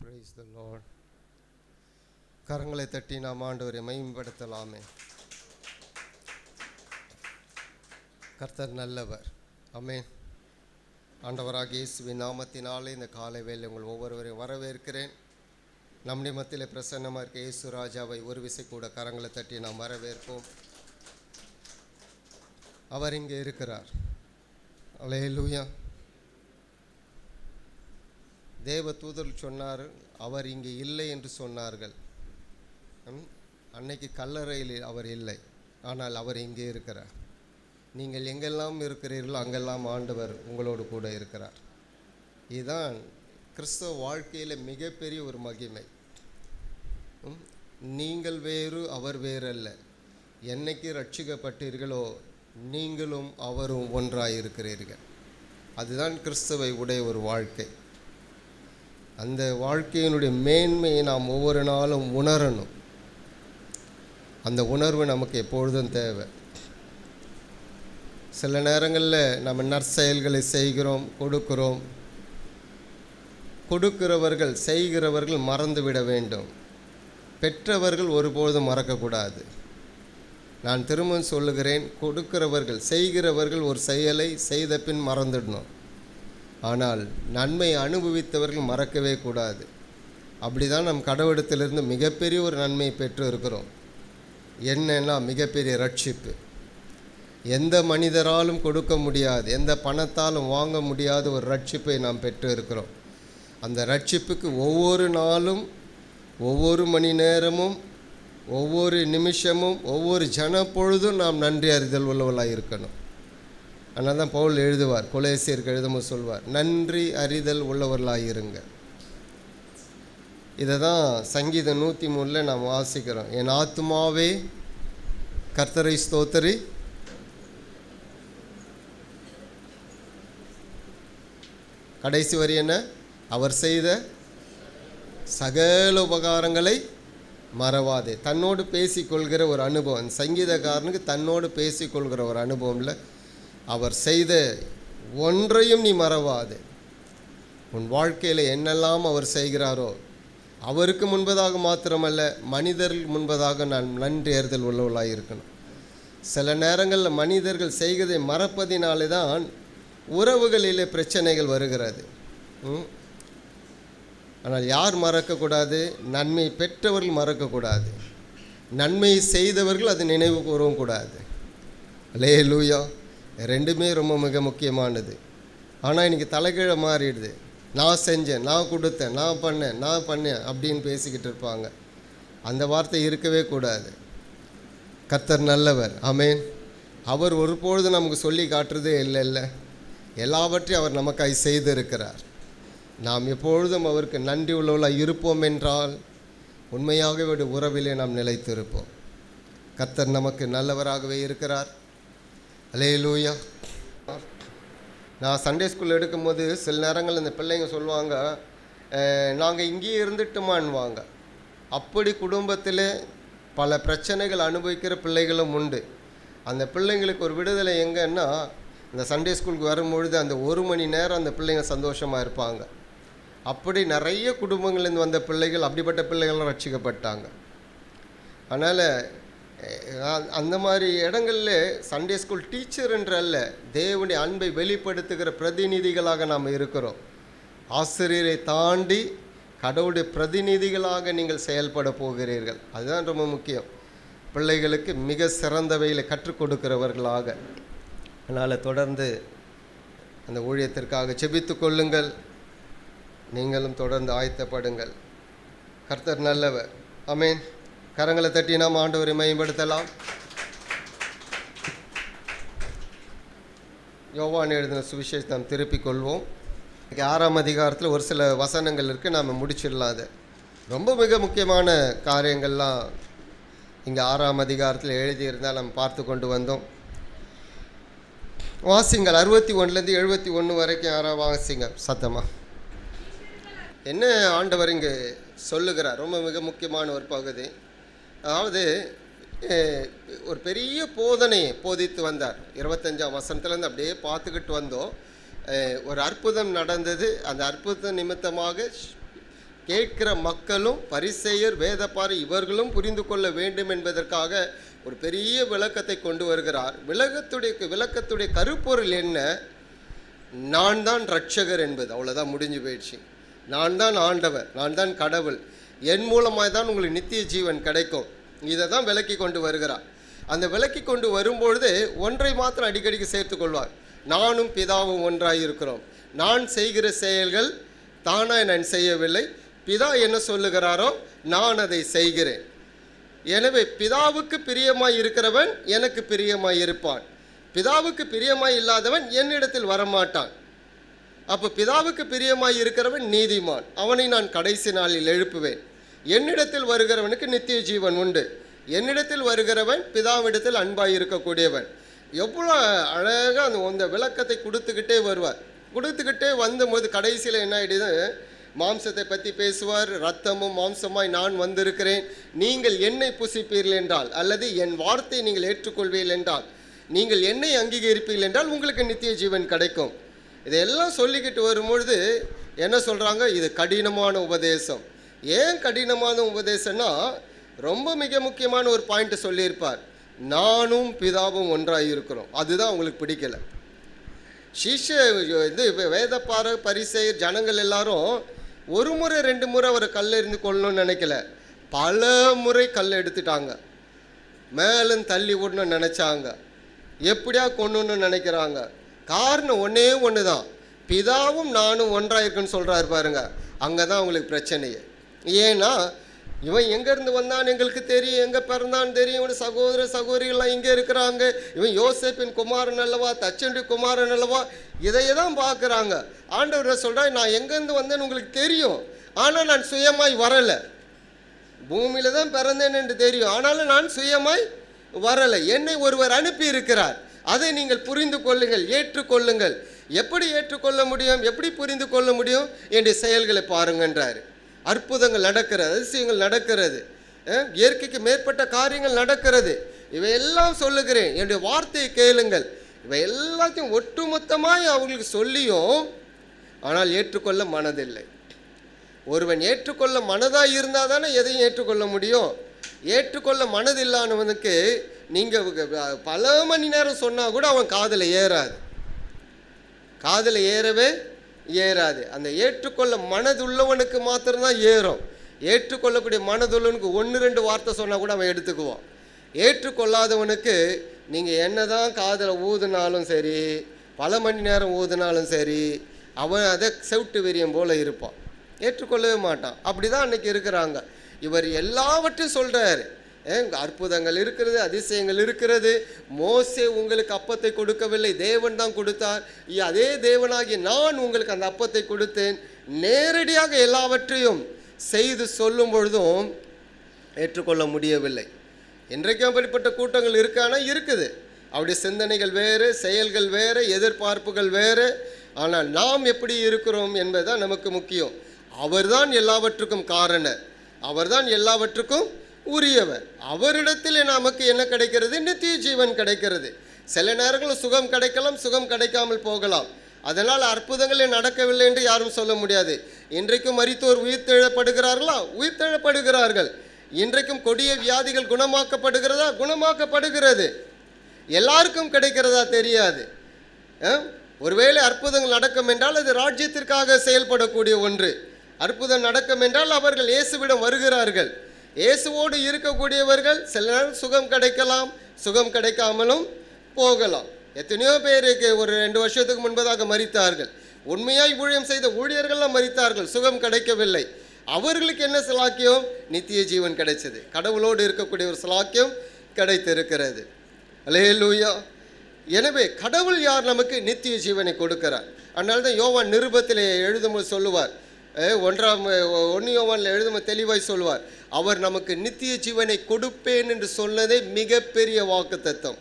Praise the Lord. கரங்களை தட்டி நாம் ஆண்டவரை மகிமைப்படுத்தலாமே. கர்த்தர் நல்லவர். ஆமென். ஆண்டவராகிய இயேசுவின் நாமத்தினாலே இந்த காலை வேளை உங்கள் ஒவ்வொருவரையும் வரவேற்கிறேன். நம்முடைய மத்தியில் பிரசன்னமாக இருக்க இயேசு ராஜாவை ஒரு விசை கூட கரங்களை தட்டி நாம் வரவேற்போம். அவர் இங்கே இருக்கிறார். அல்லேலூயா. தேவ தூதர் சொன்னார், அவர் இங்கே இல்லை என்று சொன்னார்கள். அன்னைக்கு கல்லறையில் அவர் இல்லை, ஆனால் அவர் இங்கே இருக்கிறார். நீங்கள் எங்கெல்லாம் இருக்கிறீர்களோ அங்கெல்லாம் ஆண்டவர் உங்களோடு கூட இருக்கிறார். இதுதான் கிறிஸ்தவ வாழ்க்கையில் மிகப்பெரிய ஒரு மகிமை. நீங்கள் வேறு அவர் வேறல்ல. என்னைக்கு ரட்சிக்கப்பட்டீர்களோ நீங்களும் அவரும் ஒன்றாயிருக்கிறீர்கள். அதுதான் கிறிஸ்துவை உடைய ஒரு வாழ்க்கை. அந்த வாழ்க்கையினுடைய மேன்மையை நாம் ஒவ்வொரு நாளும் உணரணும். அந்த உணர்வு நமக்கு எப்பொழுதும் தேவை. சில நேரங்களில் நம்ம நற்செயல்களை செய்கிறோம், கொடுக்கிறவர்கள் செய்கிறவர்கள் மறந்துவிட வேண்டும். பெற்றவர்கள் ஒருபொழுதும் மறக்கக்கூடாது. நான் திரும்பவும் சொல்லுகிறேன், கொடுக்கிறவர்கள் செய்கிறவர்கள் ஒரு செயலை செய்த பின் மறந்துடணும். ஆனால் நன்மை அனுபவித்தவர்கள் மறக்கவே கூடாது. அப்படி தான் நம் கடவுளத்திலிருந்து மிகப்பெரிய ஒரு நன்மையை பெற்று இருக்கிறோம். என்னன்னா மிகப்பெரிய ரட்சிப்பு. எந்த மனிதராலும் கொடுக்க முடியாது, எந்த பணத்தாலும் வாங்க முடியாத ஒரு ரட்சிப்பை நாம் பெற்று இருக்கிறோம். அந்த ரட்சிப்புக்கு ஒவ்வொரு நாளும், ஒவ்வொரு மணி நேரமும், ஒவ்வொரு நிமிஷமும், ஒவ்வொரு ஜனப்பொழுதும் நாம் நன்றி அறிதல் உள்ளவர்களாக இருக்கணும். அதனால தான் பவுல் எழுதுவார், கொலோசியருக்கு எழுதும்போது சொல்வார், நன்றி அறிதல் உள்ளவர்களாயிருங்க. இதை தான் சங்கீதம் 103 நாம் வாசிக்கிறோம். என் ஆத்துமாவே கர்த்தரை ஸ்தோத்திரி, கடைசி வரி என்ன? அவர் செய்த சகல உபகாரங்களை மறவாதே. தன்னோடு பேசிக்கொள்கிற ஒரு அனுபவம். சங்கீதக்காரனுக்கு தன்னோடு பேசிக்கொள்கிற ஒரு அனுபவம் இல்லை. அவர் செய்த ஒன்றையும் நீ மறவாதே. உன் வாழ்க்கையில் என்னெல்லாம் அவர் செய்கிறாரோ அவருக்கு முன்பதாக மாத்திரமல்ல, மனிதர்கள் முன்பதாக நான் நன்றி அறிதல் உள்ளவர்களாக இருக்கணும். சில நேரங்களில் மனிதர்கள் செய்வதை மறப்பதினாலே தான் உறவுகளிலே பிரச்சனைகள் வருகிறது. ஆனால் யார் மறக்கக்கூடாது? நன்மை பெற்றவர்கள் மறக்கக்கூடாது. நன்மை செய்தவர்கள் அது நினைவு கூறவும் கூடாது. அல்லேலூயா. ரெண்டுமே ரொம்ப மிக முக்கியமானது. ஆனால் இன்றைக்கி தலைகீழ மாறிடுது. நான் செஞ்சேன், நான் கொடுத்தேன், நான் பண்ணேன் அப்படின்னு பேசிக்கிட்டு இருப்பாங்க. அந்த வார்த்தை இருக்கவே கூடாது. கர்த்தர் நல்லவர். ஆமென். அவர் ஒருபொழுது நமக்கு சொல்லி காட்டுறதே இல்லை. எல்லாவற்றையும் அவர் நமக்காய் செய்திருக்கிறார். நாம் எப்பொழுதும் அவருக்கு நன்றி உள்ளவர்களாக இருப்போம் என்றால் உண்மையாகவே உறவிலே நாம் நிலைத்திருப்போம். கர்த்தர் நமக்கு நல்லவராகவே இருக்கிறார். அல்லேலூயா. நான் சண்டே ஸ்கூல் எடுக்கும்போது சில நேரங்கள் இந்த பிள்ளைங்க சொல்லுவாங்க, நாங்கள் இங்கேயே இருந்துட்டுமான்வாங்க. அப்படி குடும்பத்தில் பல பிரச்சனைகள் அனுபவிக்கிற பிள்ளைகளும் உண்டு. அந்த பிள்ளைங்களுக்கு ஒரு விடுதலை எங்கன்னா, இந்த சண்டே ஸ்கூலுக்கு வரும்பொழுது அந்த 1 மணி நேரம் அந்த பிள்ளைங்க சந்தோஷமாக இருப்பாங்க. அப்படி நிறைய குடும்பங்கள்லேருந்து வந்த பிள்ளைகள், அப்படிப்பட்ட பிள்ளைகள்லாம் ரட்சிக்கப்பட்டாங்க. அதனால் அந்த மாதிரி இடங்களில் சண்டே ஸ்கூல் டீச்சர் என்றல்ல, தேவனுடைய அன்பை வெளிப்படுத்துகிற பிரதிநிதிகளாக நாம் இருக்கிறோம். ஆசிரியரை தாண்டி கடவுளுடைய பிரதிநிதிகளாக நீங்கள் செயல்பட போகிறீர்கள். அதுதான் ரொம்ப முக்கியம். பிள்ளைகளுக்கு மிக சிறந்தவைகளை கற்றுக் கொடுக்கிறவர்களாக. அதனால் தொடர்ந்து அந்த ஊழியத்திற்காக செபித்து கொள்ளுங்கள். நீங்களும் தொடர்ந்து ஆயத்தப்படுங்கள். கர்த்தர் நல்லவர். ஆமென். கரங்களை தட்டி நாம் ஆண்டவரை மகிமைப்படுத்தலாம். யோவான் எழுதின சுவிசேஷத்தை நாம் திருப்பிக் கொள்வோம். 6ஆம் அதிகாரத்தில் ஒரு சில வசனங்கள் இருக்குது, நாம் முடிச்சிடலாம். அது ரொம்ப மிக முக்கியமான காரியங்கள்லாம் இங்கே 6ஆம் அதிகாரத்தில் எழுதியிருந்தால் நம்ம பார்த்து கொண்டு வந்தோம். வாசிங்கள். 61லேருந்து 71 வரைக்கும். யாராவது வாசிங்க சத்தமாக. என்ன ஆண்டவர் இங்கே சொல்லுகிறார்? ரொம்ப மிக முக்கியமான ஒரு பகுதி. அதாவது ஒரு பெரிய போதனையை போதித்து வந்தார். 25ஆம் வசனத்துலேருந்து அப்படியே பார்த்துக்கிட்டு வந்தோம். ஒரு அற்புதம் நடந்தது. அந்த அற்புதம் நிமித்தமாக கேட்கிற மக்களும் பரிசேயர் வேதபாரி இவர்களும் புரிந்து கொள்ள வேண்டும் என்பதற்காக ஒரு பெரிய விளக்கத்தை கொண்டு வருகிறார். விளக்கத்துடைய கருப்பொருள் என்ன? நான் தான் ரட்சகர் என்பது. அவ்வளோதான், முடிஞ்சு போயிடுச்சு. நான் தான் ஆண்டவர், நான் தான் கடவுள், என் மூலமாக தான் உங்களுக்கு நித்திய ஜீவன் கிடைக்கும். இதை தான் விளக்கி கொண்டு வருகிறார். அந்த விளக்கி கொண்டு வரும்பொழுது ஒன்றை மாத்திரம் அடிக்கடிக்கு சேர்த்து கொள்வார். நானும் பிதாவும் ஒன்றாக இருக்கிறோம். நான் செய்கிற செயல்கள் தானாக நான் செய்யவில்லை, பிதா என்ன சொல்லுகிறாரோ நான் அதை செய்கிறேன். எனவே பிதாவுக்கு பிரியமாய் இருக்கிறவன் எனக்கு பிரியமாய் இருப்பான், பிதாவுக்கு பிரியமாய் இல்லாதவன் என்னிடத்தில் வரமாட்டான். அப்போ பிதாவுக்கு பிரியமாய் இருக்கிறவன் நீதிமான், அவனை நான் கடைசி நாளில் எழுப்புவேன். என்னிடத்தில் வருகிறவனுக்கு நித்திய ஜீவன் உண்டு, என்னிடத்தில் வருகிறவன் பிதாவிடத்தில் அன்பாய் இருக்கக்கூடியவன். எவ்வளோ அழகாக அந்த விளக்கத்தை கொடுத்துக்கிட்டே வருவார். கொடுத்துக்கிட்டே வந்தபோது கடைசியில் என்ன ஆகிடுது, மாம்சத்தை பற்றி பேசுவார். இரத்தமும் மாம்சமாய் நான் வந்திருக்கிறேன், நீங்கள் என்னை புசிப்பீர்கள் என்றால், அல்லது என் வார்த்தை நீங்கள் ஏற்றுக்கொள்வீர்கள் என்றால், நீங்கள் என்னை அங்கீகரிப்பீர்கள் என்றால் உங்களுக்கு நித்திய ஜீவன் கிடைக்கும். இதையெல்லாம் சொல்லிக்கிட்டு வரும்பொழுது என்ன சொல்கிறாங்க, இது கடினமான உபதேசம். ஏன் கடினமான உபதேசம்னா, ரொம்ப மிக முக்கியமான ஒரு பாயிண்ட் சொல்லியிருப்பார். நானும் பிதாவும் ஒன்றாக இருக்கிறோம், அதுதான் உங்களுக்கு பிடிக்கலை. வேதபார பரிசேயர் ஜனங்கள் எல்லாரும் ஒரு முறை 2 முறை அவரை கல்லை இருந்து கொள்ளணும்னு நினைக்கல, பல முறை கல்லை எடுத்துட்டாங்க. மேலும் தள்ளி விடணும்னு நினச்சாங்க, எப்படியா கொண்டுன்னு நினைக்கிறாங்க. காரணம் ஒன்றே ஒன்று தான், பிதாவும் நானும் ஒன்றாக இருக்குன்னு சொல்கிறாரு பாருங்க. அங்கே தான் அவங்களுக்கு பிரச்சனையே. ஏன்னா இவன் எங்கேருந்து வந்தான்னு எங்களுக்கு தெரியும், எங்கே பிறந்தான்னு தெரியும், இவன் சகோதர சகோதரிகள்லாம் இங்கே இருக்கிறாங்க, இவன் யோசேப்பின் குமாரன் அல்லவா, தச்சண்டி குமாரன் அல்லவா, இதையே தான் பார்க்குறாங்க. ஆண்டவர் சொல்கிறார், நான் எங்கேருந்து வந்தேன்னு உங்களுக்கு தெரியும், ஆனால் நான் சுயமாய் வரலை. பூமியில் தான் பிறந்தேன் என்று தெரியும், ஆனாலும் நான் சுயமாய் வரலை. என்னை ஒருவர் அனுப்பி இருக்கிறார், அதை நீங்கள் புரிந்து கொள்ளுங்கள், ஏற்றுக்கொள்ளுங்கள். எப்படி ஏற்றுக்கொள்ள முடியும், எப்படி புரிந்து கொள்ள முடியும்? என்னுடைய செயல்களை பாருங்கன்றார். அற்புதங்கள் நடக்கிறது, அதிசயங்கள் நடக்கிறது, இயற்கைக்கு மேற்பட்ட காரியங்கள் நடக்கிறது. இவையெல்லாம் சொல்லுகிறேன், என்னுடைய வார்த்தையை கேளுங்கள். இவை எல்லாத்தையும் ஒட்டுமொத்தமாய் அவங்களுக்கு சொல்லியும் ஆனால் ஏற்றுக்கொள்ள மனதில்லை. ஒருவன் ஏற்றுக்கொள்ள மனதாக இருந்தால் தானே எதையும் ஏற்றுக்கொள்ள முடியும். ஏற்றுக்கொள்ள மனதில்லாதவனுக்கு நீங்கள் பல மணி நேரம் சொன்னால் கூட அவன் காதில் ஏறாது, காதில் ஏறவே ஏறாது. அந்த ஏற்றுக்கொள்ள மனதுள்ளவனுக்கு மாத்திரம்தான் ஏறும். ஏற்றுக்கொள்ளக்கூடிய மனதுள்ளவனுக்கு 1-2 வார்த்தை சொன்னால் கூட அவன் எடுத்துக்குவான். ஏற்றுக்கொள்ளாதவனுக்கு நீங்கள் என்ன தான் காதில் ஊதுனாலும் சரி, பல மணி நேரம் ஊதுனாலும் சரி, அவன் அதை செவிட்டு வெறியம் போல் இருப்பான், ஏற்றுக்கொள்ளவே மாட்டான். அப்படி தான் அன்றைக்கி இருக்கிறாங்க. இவர் எல்லாவற்றையும் சொல்கிறாரு, அற்புதங்கள் இருக்கிறது, அதிசயங்கள் இருக்கிறது. மோசே உங்களுக்கு அப்பத்தை கொடுக்கவில்லை, தேவன் தான் கொடுத்தார். அதே தேவனாகி நான் உங்களுக்கு அந்த அப்பத்தை கொடுத்தேன். நேரடியாக எல்லாவற்றையும் செய்து சொல்லும் பொழுதும் ஏற்றுக்கொள்ள முடியவில்லை. இன்றைக்கும் அப்படிப்பட்ட கூட்டங்கள் இருக்கானா? இருக்குது. அவருடைய சிந்தனைகள் வேறு, செயல்கள் வேறு, எதிர்பார்ப்புகள் வேறு. ஆனால் நாம் எப்படி இருக்கிறோம் என்பதுதான் நமக்கு முக்கியம். அவர்தான் எல்லாவற்றுக்கும் காரணர், அவர்தான் எல்லாவற்றுக்கும் உரியவர். அவரிடத்தில் நமக்கு என்ன கிடைக்கிறது? நித்திய ஜீவன் கிடைக்கிறது. சில நேரங்களில் சுகம் கிடைக்கலாம், சுகம் கிடைக்காமல் போகலாம். அதனால் அற்புதங்களே நடக்கவில்லை என்று யாரும் சொல்ல முடியாது. இன்றைக்கும் மரித்தோர் உயிர்த்தெழப்படுகிறார்களா? உயிர்த்தெழப்படுகிறார்கள். இன்றைக்கும் கொடிய வியாதிகள் குணமாக்கப்படுகிறதா? குணமாக்கப்படுகிறது. எல்லாருக்கும் கிடைக்கிறதா? தெரியாது. ஒருவேளை அற்புதங்கள் நடக்கும் என்றால் அது ராஜ்யத்திற்காக செயல்படக்கூடிய ஒன்று. அற்புதம் நடக்கும் என்றால் அவர்கள் இயேசுவிடம் வருகிறார்கள். இயேசுவோடு இருக்கக்கூடியவர்கள் சில நேரம் சுகம் கிடைக்கலாம், சுகம் கிடைக்காமலும் போகலாம். எத்தனையோ பேருக்கு ஒரு 2 வருஷத்துக்கு முன்பதாக மரித்தார்கள். உண்மையாய் ஊழியம் செய்த ஊழியர்கள்லாம் மரித்தார்கள், சுகம் கிடைக்கவில்லை. அவர்களுக்கு என்ன சலாக்கியம்? நித்திய ஜீவன் கிடைச்சது. கடவுளோடு இருக்கக்கூடிய ஒரு சலாக்கியம் கிடைத்திருக்கிறது. அல்லேலூயா. எனவே கடவுள் யார்? நமக்கு நித்திய ஜீவனை கொடுக்கிறார். அதனால தான் யோவான் நிருபத்திலே எழுதும்போது சொல்லுவார், 1 யோவானில் எழுதும்போது தெளிவாய் சொல்லுவார், அவர் நமக்கு நித்திய ஜீவனை கொடுப்பேன் என்று சொன்னதே மிகப்பெரிய வாக்கு தத்துவம்.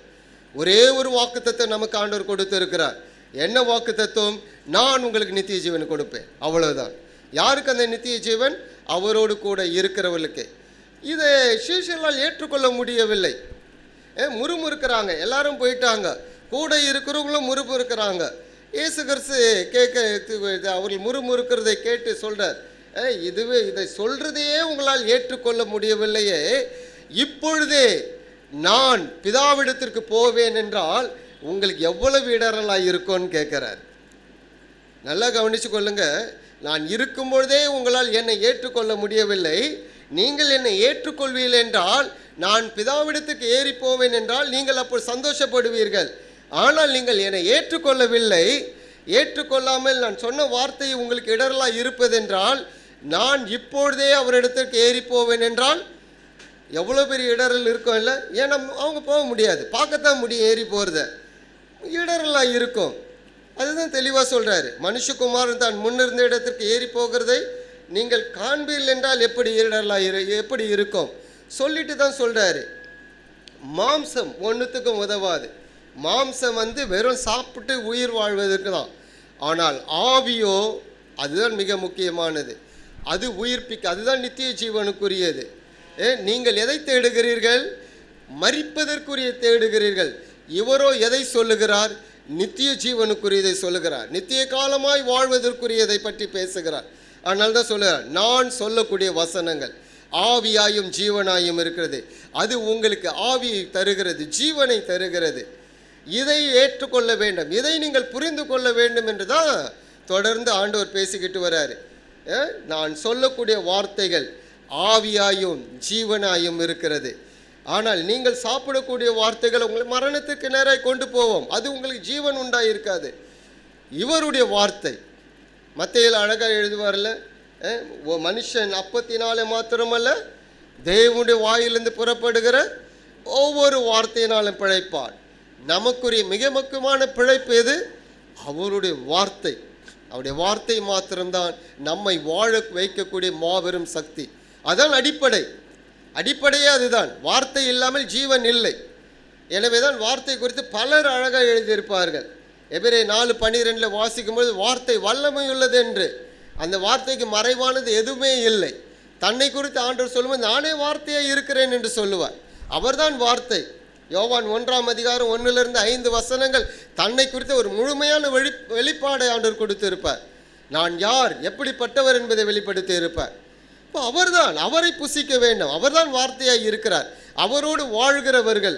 ஒரே ஒரு வாக்கு தத்துவம் நமக்கு ஆண்டவர் கொடுத்திருக்கிறார். என்ன வாக்கு தத்துவம்? நான் உங்களுக்கு நித்திய ஜீவனை கொடுப்பேன். அவ்வளவுதான். யாருக்கு அந்த நித்திய ஜீவன்? அவரோடு கூட இருக்கிறவர்களுக்கு. இதை சீஷர்களால் ஏற்றுக்கொள்ள முடியவில்லை. முறுமுறுக்கிறாங்க, எல்லாரும் போயிட்டாங்க, கூட இருக்கிறவங்களும் முறுமுறுக்கிறாங்க. இயேசு கிறிஸ்து அவர்கள் முறுமுறுக்கிறதை கேட்டு சொல்கிறார், இதுவே இதை சொல்றதையே உங்களால் ஏற்றுக்கொள்ள முடியவில்லையே, இப்பொழுதே நான் பிதாவிடத்திற்கு போவேன் என்றால் உங்களுக்கு எவ்வளவு இடரலாக இருக்கும்னு கேட்குறார். நல்லா கவனிச்சு கொள்ளுங்க. நான் இருக்கும் பொழுதே உங்களால் என்னை ஏற்றுக்கொள்ள முடியவில்லை, நீங்கள் என்னை ஏற்றுக்கொள்வீர்கள் என்றால் நான் பிதாவிடத்துக்கு ஏறி போவேன் என்றால் நீங்கள் அப்போ சந்தோஷப்படுவீர்கள். ஆனால் நீங்கள் என்னை ஏற்றுக்கொள்ளவில்லை, ஏற்றுக்கொள்ளாமல் நான் சொன்ன வார்த்தை உங்களுக்கு இடரலாக இருப்பதென்றால் நான் இப்பொழுதே அவரிடத்திற்கு ஏறி போவேன் என்றால் எவ்வளோ பெரிய இடரல் இருக்கும் இல்லை? ஏன்னா அவங்க போக முடியாது, பார்க்கத்தான் முடியும், ஏறி போகிறத இடரலாக இருக்கும். அதுதான் தெளிவாக சொல்கிறாரு. மனுஷகுமாரன் தான் முன்னிருந்த இடத்திற்கு ஏறி போகிறதை நீங்கள் காண்பீர்கள் என்றால் எப்படி இடரலாக எப்படி இருக்கும் சொல்லிட்டு தான் சொல்கிறாரு. மாம்சம் ஒன்றுத்துக்கும் உதவாது. மாம்சம் வெறும் சாப்பிட்டு உயிர் வாழ்வதற்கு தான். ஆனால் ஆவியோ அதுதான் மிக முக்கியமானது. அது உயிர்ப்பிக்க, அதுதான் நித்திய ஜீவனுக்குரியது. நீங்கள் எதை தேடுகிறீர்கள்? மரிப்பதற்குரிய தேடுகிறீர்கள். இவரோ எதை சொல்லுகிறார்? நித்திய ஜீவனுக்குரியதை சொல்லுகிறார். நித்திய காலமாய் வாழ்வதற்குரியதை பற்றி பேசுகிறார். அதனால தான் சொல்லுகிறார், நான் சொல்லக்கூடிய வசனங்கள் ஆவியாயும் ஜீவனாயும் இருக்கிறது. அது உங்களுக்கு ஆவியை தருகிறது, ஜீவனை தருகிறது. இதை ஏற்றுக்கொள்ள வேண்டும், இதை நீங்கள் புரிந்து கொள்ள வேண்டும் என்று தான் தொடர்ந்து ஆண்டவர் பேசிக்கிட்டு வராரு. நான் சொல்லக்கூடிய வார்த்தைகள் ஆவியாயும் ஜீவனாயும் இருக்கிறது. ஆனால் நீங்கள் சாப்பிடக்கூடிய வார்த்தைகள் உங்களை மரணத்துக்கு நேராக கொண்டு போவோம், அது உங்களுக்கு ஜீவன் உண்டாயிருக்காது. இவருடைய வார்த்தை மத்தேயுல அழகாக எழுதுவார்ல, மனுஷன் அப்பத்தினாலே மாத்திரமல்ல தேவனுடைய வாயிலிருந்து புறப்படுகிற ஒவ்வொரு வார்த்தையினாலும் பிழைப்பான். நமக்குரிய மிக முக்கியமான பிழைப்பு எது? அவருடைய வார்த்தை. அவருடைய வார்த்தை மாத்திரம்தான் நம்மை வாழ வைக்கக்கூடிய மாபெரும் சக்தி. அதான் அடிப்படையே அதுதான். வார்த்தை இல்லாமல் ஜீவன் இல்லை. எனவே தான் வார்த்தை குறித்து பலர் அழகாக எழுதியிருப்பார்கள். எபிரேயர் 4:12 வாசிக்கும்போது வார்த்தை வல்லமை உள்ளது என்று. அந்த வார்த்தைக்கு மறைவானது எதுவுமே இல்லை. தன்னை குறித்து ஆண்டவர் சொல்லும்போது நானே வார்த்தையாக இருக்கிறேன் என்று சொல்லுவார். அவர்தான் வார்த்தை. யோவான் 1:1-5 தன்னை குறித்த ஒரு முழுமையான வெளிப்பாடை ஆண்டவர் கொடுத்திருப்பார். நான் யார், எப்படிப்பட்டவர் என்பதை வெளிப்படுத்தி இருப்பார். இப்போ அவர்தான், அவரை புசிக்க வேண்டும். அவர்தான் வார்த்தையாக இருக்கிறார். அவரோடு வாழ்கிறவர்கள்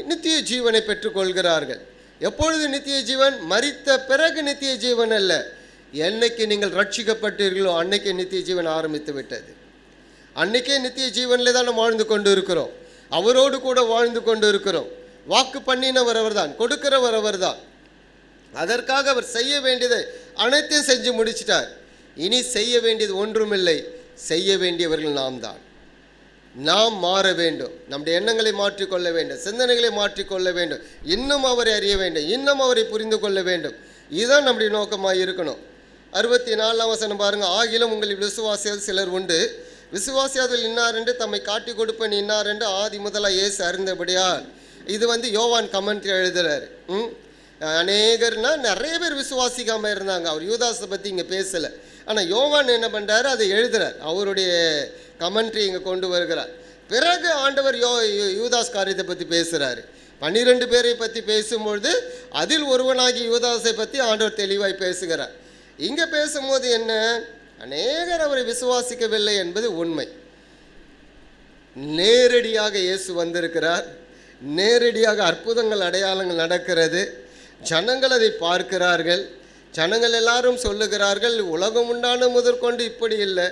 நித்திய ஜீவனை பெற்றுக்கொள்கிறார்கள். எப்பொழுது நித்திய ஜீவன்? மரித்த பிறகு நித்திய ஜீவன் அல்ல. என்னைக்கு நீங்கள் ரட்சிக்கப்பட்டீர்களோ அன்னைக்கே நித்திய ஜீவன் ஆரம்பித்து விட்டது. அன்னைக்கே நித்திய ஜீவனில் தான் நம்ம வாழ்ந்து கொண்டு இருக்கிறோம். அவரோடு கூட வாழ்ந்து கொண்டு இருக்கிறோம். வாக்கு பண்ணினவர் அவர் தான், கொடுக்கிறவர் அவர் தான். அதற்காக அவர் செய்ய வேண்டியதை அனைத்தையும் செஞ்சு முடிச்சிட்டார். இனி செய்ய வேண்டியது ஒன்றுமில்லை, செய்ய வேண்டியவர்கள் நாம் தான். நாம் மாற வேண்டும், நம்முடைய எண்ணங்களை மாற்றிக்கொள்ள வேண்டும், சிந்தனைகளை மாற்றிக்கொள்ள வேண்டும், இன்னும் அவரை அறிய வேண்டும், இன்னும் அவரை புரிந்து கொள்ள வேண்டும். இதுதான் நம்முடைய நோக்கமாக இருக்கணும். 64 பாருங்க. ஆகிலும் உங்கள் விசுவாசிகள் சிலர் உண்டு, விசுவாசியாதில் இன்னார் என்று தம்மை காட்டி கொடுப்பேன் இன்னார் என்று ஆதி முதலாக இயேசு அறிந்தபடியால். இது யோவான் கமெண்ட்ரி எழுதுறாரு. அநேகர்னா நிறைய பேர் விசுவாசிக்காமல் இருந்தாங்க. அவர் யூதாஸை பற்றி இங்கே பேசலை. ஆனால் யோவான் என்ன பண்ணுறாரு, அதை எழுதுறார். அவருடைய கமெண்ட்ரி இங்கே கொண்டு வருகிறார். பிறகு ஆண்டவர் யூதாஸ் காரியத்தை பற்றி பேசுகிறாரு. 12 பேரை பற்றி பேசும்பொழுது அதில் ஒருவனாகி யூதாஸை பற்றி ஆண்டவர் தெளிவாய் பேசுகிறார். இங்கே பேசும்போது என்ன, அநேகர் அவரை விசுவாசிக்கவில்லை என்பது உண்மை. நேரடியாக இயேசு வந்திருக்கிறார், நேரடியாக அற்புதங்கள் அடையாளங்கள் நடக்கிறது. ஜனங்கள் அதை பார்க்கிறார்கள். ஜனங்கள் எல்லாரும் சொல்லுகிறார்கள், உலகம் உண்டான முதற்கொண்டு இப்படி இல்லை.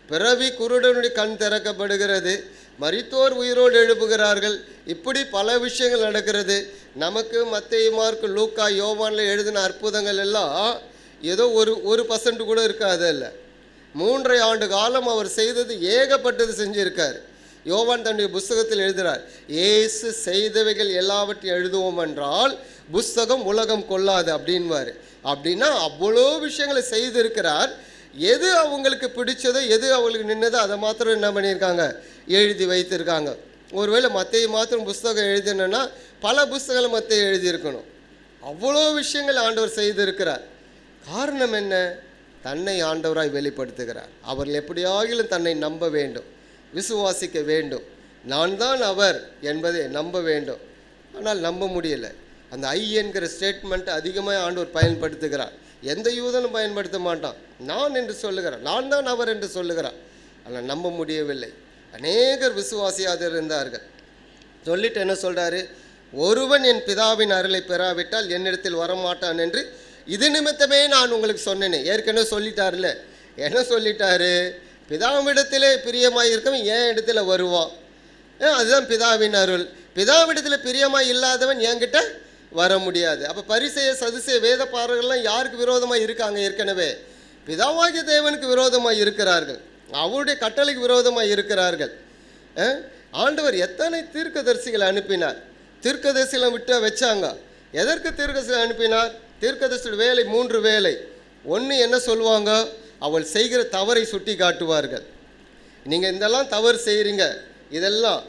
பிறவி குருடனுடைய கண் திறக்கப்படுகிறது, மரித்தோர் உயிரோடு எழுப்புகிறார்கள். இப்படி பல விஷயங்கள் நடக்கிறது. நமக்கு மத்தேயு, மார்க்கு, லூக்கா, யோவானில் எழுதின அற்புதங்கள் எல்லாம் ஏதோ ஒரு % கூட இருக்காது. இல்லை, 3.5 ஆண்டு காலம் அவர் செய்தது ஏகப்பட்டது செஞ்சிருக்கார். யோவான் தன்னுடைய புஸ்தகத்தில் எழுதுகிறார், இயேசு செய்தவைகள் எல்லாவற்றையும் எழுதுவோம் என்றால் புஸ்தகம் உலகம் கொள்ளாது அப்படின்வார். அப்படின்னா அவ்வளோ விஷயங்களை செய்திருக்கிறார். எது அவங்களுக்கு பிடிச்சதோ, எது அவங்களுக்கு நின்னதோ அதை மாத்திரம் என்ன பண்ணியிருக்காங்க, எழுதி வைத்திருக்காங்க. ஒருவேளை மத்தேயு மாத்திரம் புஸ்தகம் எழுதினா பல புஸ்தகங்களை மத்தேயு எழுதியிருக்கணும். அவ்வளோ விஷயங்கள் ஆண்டவர் செய்திருக்கிறார். காரணம் என்ன? தன்னை ஆண்டவராய் வெளிப்படுத்துகிறார். அவர்கள் எப்படியாகிலும் தன்னை நம்ப வேண்டும், விசுவாசிக்க வேண்டும். நான் தான் அவர் என்பதை நம்ப வேண்டும். ஆனால் நம்ப முடியலை. அந்த ஐ என்கிற ஸ்டேட்மெண்ட்டை அதிகமாக ஆண்டவர் பயன்படுத்துகிறார். எந்த யூதனும் பயன்படுத்த மாட்டான். நான் என்று சொல்லுகிறான், நான் தான் அவர் என்று சொல்லுகிறான். ஆனால் நம்ப முடியவில்லை. அநேகர் விசுவாசியாக இருந்தார்கள். சொல்லிட்டு என்ன சொல்கிறாரு, ஒருவன் என் பிதாவின் அருளை பெறாவிட்டால் என்னிடத்தில் வரமாட்டான் என்று இது நிமித்தமே நான் உங்களுக்கு சொன்னேனே. ஏற்கனவே சொல்லிட்டார்ல. என்ன சொல்லிட்டாரு, பிதாவிடத்திலே பிரியமாக இருக்கவன் என் இடத்துல வருவான். அதுதான் பிதாவின் அருள். பிதாவிடத்தில் பிரியமாக இல்லாதவன் என்கிட்ட வர முடியாது. அப்போ பரிசேய சதுசேய வேத பாரர்கள்லாம் யாருக்கு விரோதமாக இருக்காங்க? ஏற்கனவே பிதாவாகிய தேவனுக்கு விரோதமாக இருக்கிறார்கள், அவருடைய கட்டளைக்கு விரோதமாக இருக்கிறார்கள். ஆண்டவர் எத்தனை தீர்க்கதரிசிகளை அனுப்பினார். தீர்க்கதரிசிகளை விட்டு வச்சாங்க. எதற்கு தீர்க்கதரிசிகளை அனுப்பினார்? தீர்க்கதரிசியோட வேலை 3 வேலை. ஒன்று என்ன சொல்லுவாங்க, அவள் செய்கிற தவறை சுட்டி காட்டுவார்கள். நீங்கள் இதெல்லாம் தவறு செய்கிறீங்க, இதெல்லாம்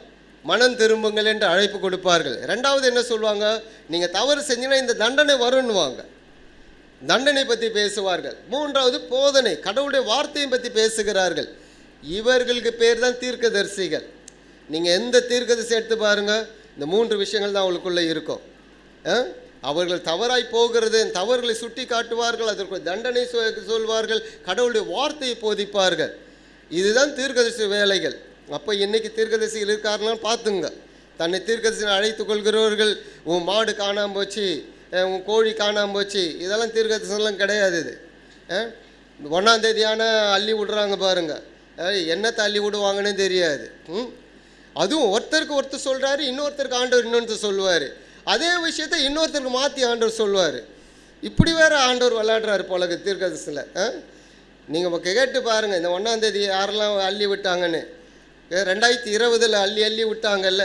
மனம் திரும்புங்கள் என்று அழைப்பு கொடுப்பார்கள். ரெண்டாவது என்ன சொல்லுவாங்க, நீங்கள் தவறு செஞ்சீங்கன்னா இந்த தண்டனை வரும்னுவாங்க, தண்டனை பற்றி பேசுவார்கள். மூன்றாவது போதனை, கடவுளுடைய வார்த்தையை பற்றி பேசுகிறார்கள். இவர்களுக்கு பேர் தான் தீர்க்கதரிசிகள். நீங்கள் எந்த தீர்க்கதரிசி எடுத்து பாருங்கள், இந்த 3 விஷயங்கள் தான் அவங்களுக்குள்ளே இருக்கும். அவர்கள் தவறாய் போகிறது, தவறுகளை சுட்டி காட்டுவார்கள், அதற்கு தண்டனை சொல்வார்கள், கடவுளுடைய வார்த்தையை போதிப்பார்கள். இதுதான் தீர்க்கதரிசி வேலைகள். அப்போ இன்றைக்கி தீர்க்கதரிசிகள் இருக்காருலாம் பார்த்துங்க. தன்னை தீர்க்கதரிசி அழைத்து கொள்கிறவர்கள், உன் மாடு காணாமல் போச்சு, உன் கோழி காணாமல் போச்சு, இதெல்லாம் தீர்க்கதரிசனம்லாம் கிடையாது. இது 1ஆம் தேதியான அள்ளி விடுறாங்க பாருங்கள், என்னத்தை அள்ளி விடுவாங்கன்னு தெரியாது. அதுவும் ஒருத்தருக்கு ஒருத்தர் சொல்கிறாரு, இன்னொருத்தருக்கு ஆண்டவர் இன்னொருத்தர் சொல்லுவார். அதே விஷயத்தை இன்னொருத்தருக்கு மாற்றி ஆண்டவர் சொல்லுவார். இப்படி வேறு ஆண்டவர் விளையாடுறாரு போல தீர்க்கதரிசியில். நீங்கள் கேட்டு பாருங்கள், இந்த 1ஆம் தேதி யாரெல்லாம் அள்ளி விட்டாங்கன்னு. 2020 அள்ளி விட்டாங்கல்ல,